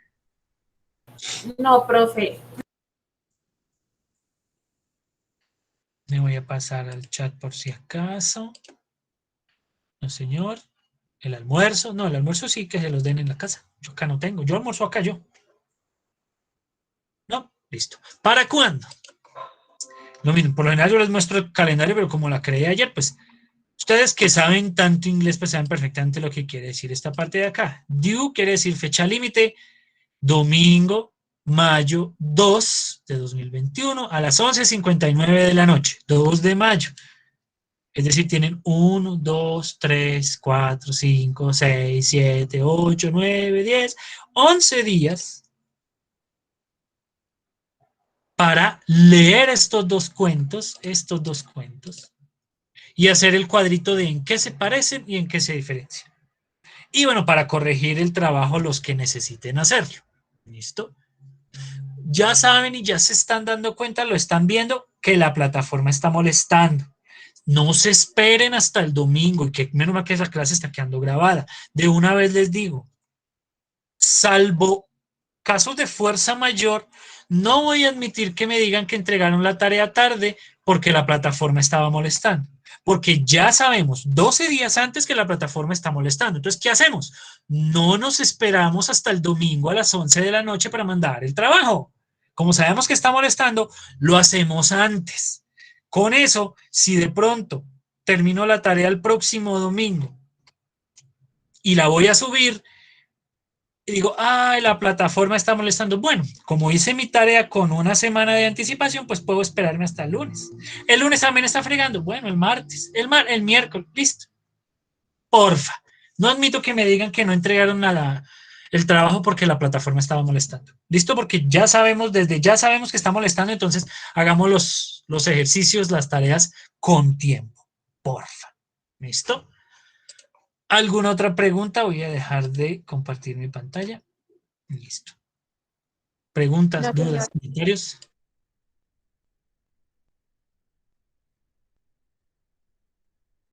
No, profe. Me voy a pasar al chat por si acaso. No, señor. El almuerzo. No, el almuerzo sí que se los den en la casa. Yo acá no tengo. Yo almuerzo acá yo. No, listo. ¿Para cuándo? Lo mismo, por lo general yo les muestro el calendario, pero como la creé ayer, pues ustedes que saben tanto inglés, pues saben perfectamente lo que quiere decir esta parte de acá. Due quiere decir fecha límite, domingo, mayo 2 de 2021 a las 11:59 de la noche, 2 de mayo. Es decir, tienen 1, 2, 3, 4, 5, 6, 7, 8, 9, 10, 11 días para leer estos dos cuentos, y hacer el cuadrito de en qué se parecen y en qué se diferencian. Y bueno, para corregir el trabajo los que necesiten hacerlo. ¿Listo? Ya saben y ya se están dando cuenta, lo están viendo, que la plataforma está molestando. No se esperen hasta el domingo y que menos mal que esa clase está quedando grabada. De una vez les digo, salvo casos de fuerza mayor, no voy a admitir que me digan que entregaron la tarea tarde porque la plataforma estaba molestando. Porque ya sabemos 12 días antes que la plataforma está molestando. Entonces, ¿qué hacemos? No nos esperamos hasta el domingo a las 11 de la noche para mandar el trabajo. Como sabemos que está molestando, lo hacemos antes. Con eso, si de pronto termino la tarea el próximo domingo y la voy a subir, y digo, ay, la plataforma está molestando. Bueno, como hice mi tarea con una semana de anticipación, pues puedo esperarme hasta el lunes. El lunes también está fregando. Bueno, el martes, el miércoles, listo. Porfa. No admito que me digan que no entregaron el trabajo porque la plataforma estaba molestando. Listo, porque ya sabemos, desde ya sabemos que está molestando, entonces hagamos los ejercicios, las tareas con tiempo. Porfa. ¿Listo? ¿Alguna otra pregunta? Voy a dejar de compartir mi pantalla. Listo. ¿Preguntas, No, dudas, señor. comentarios?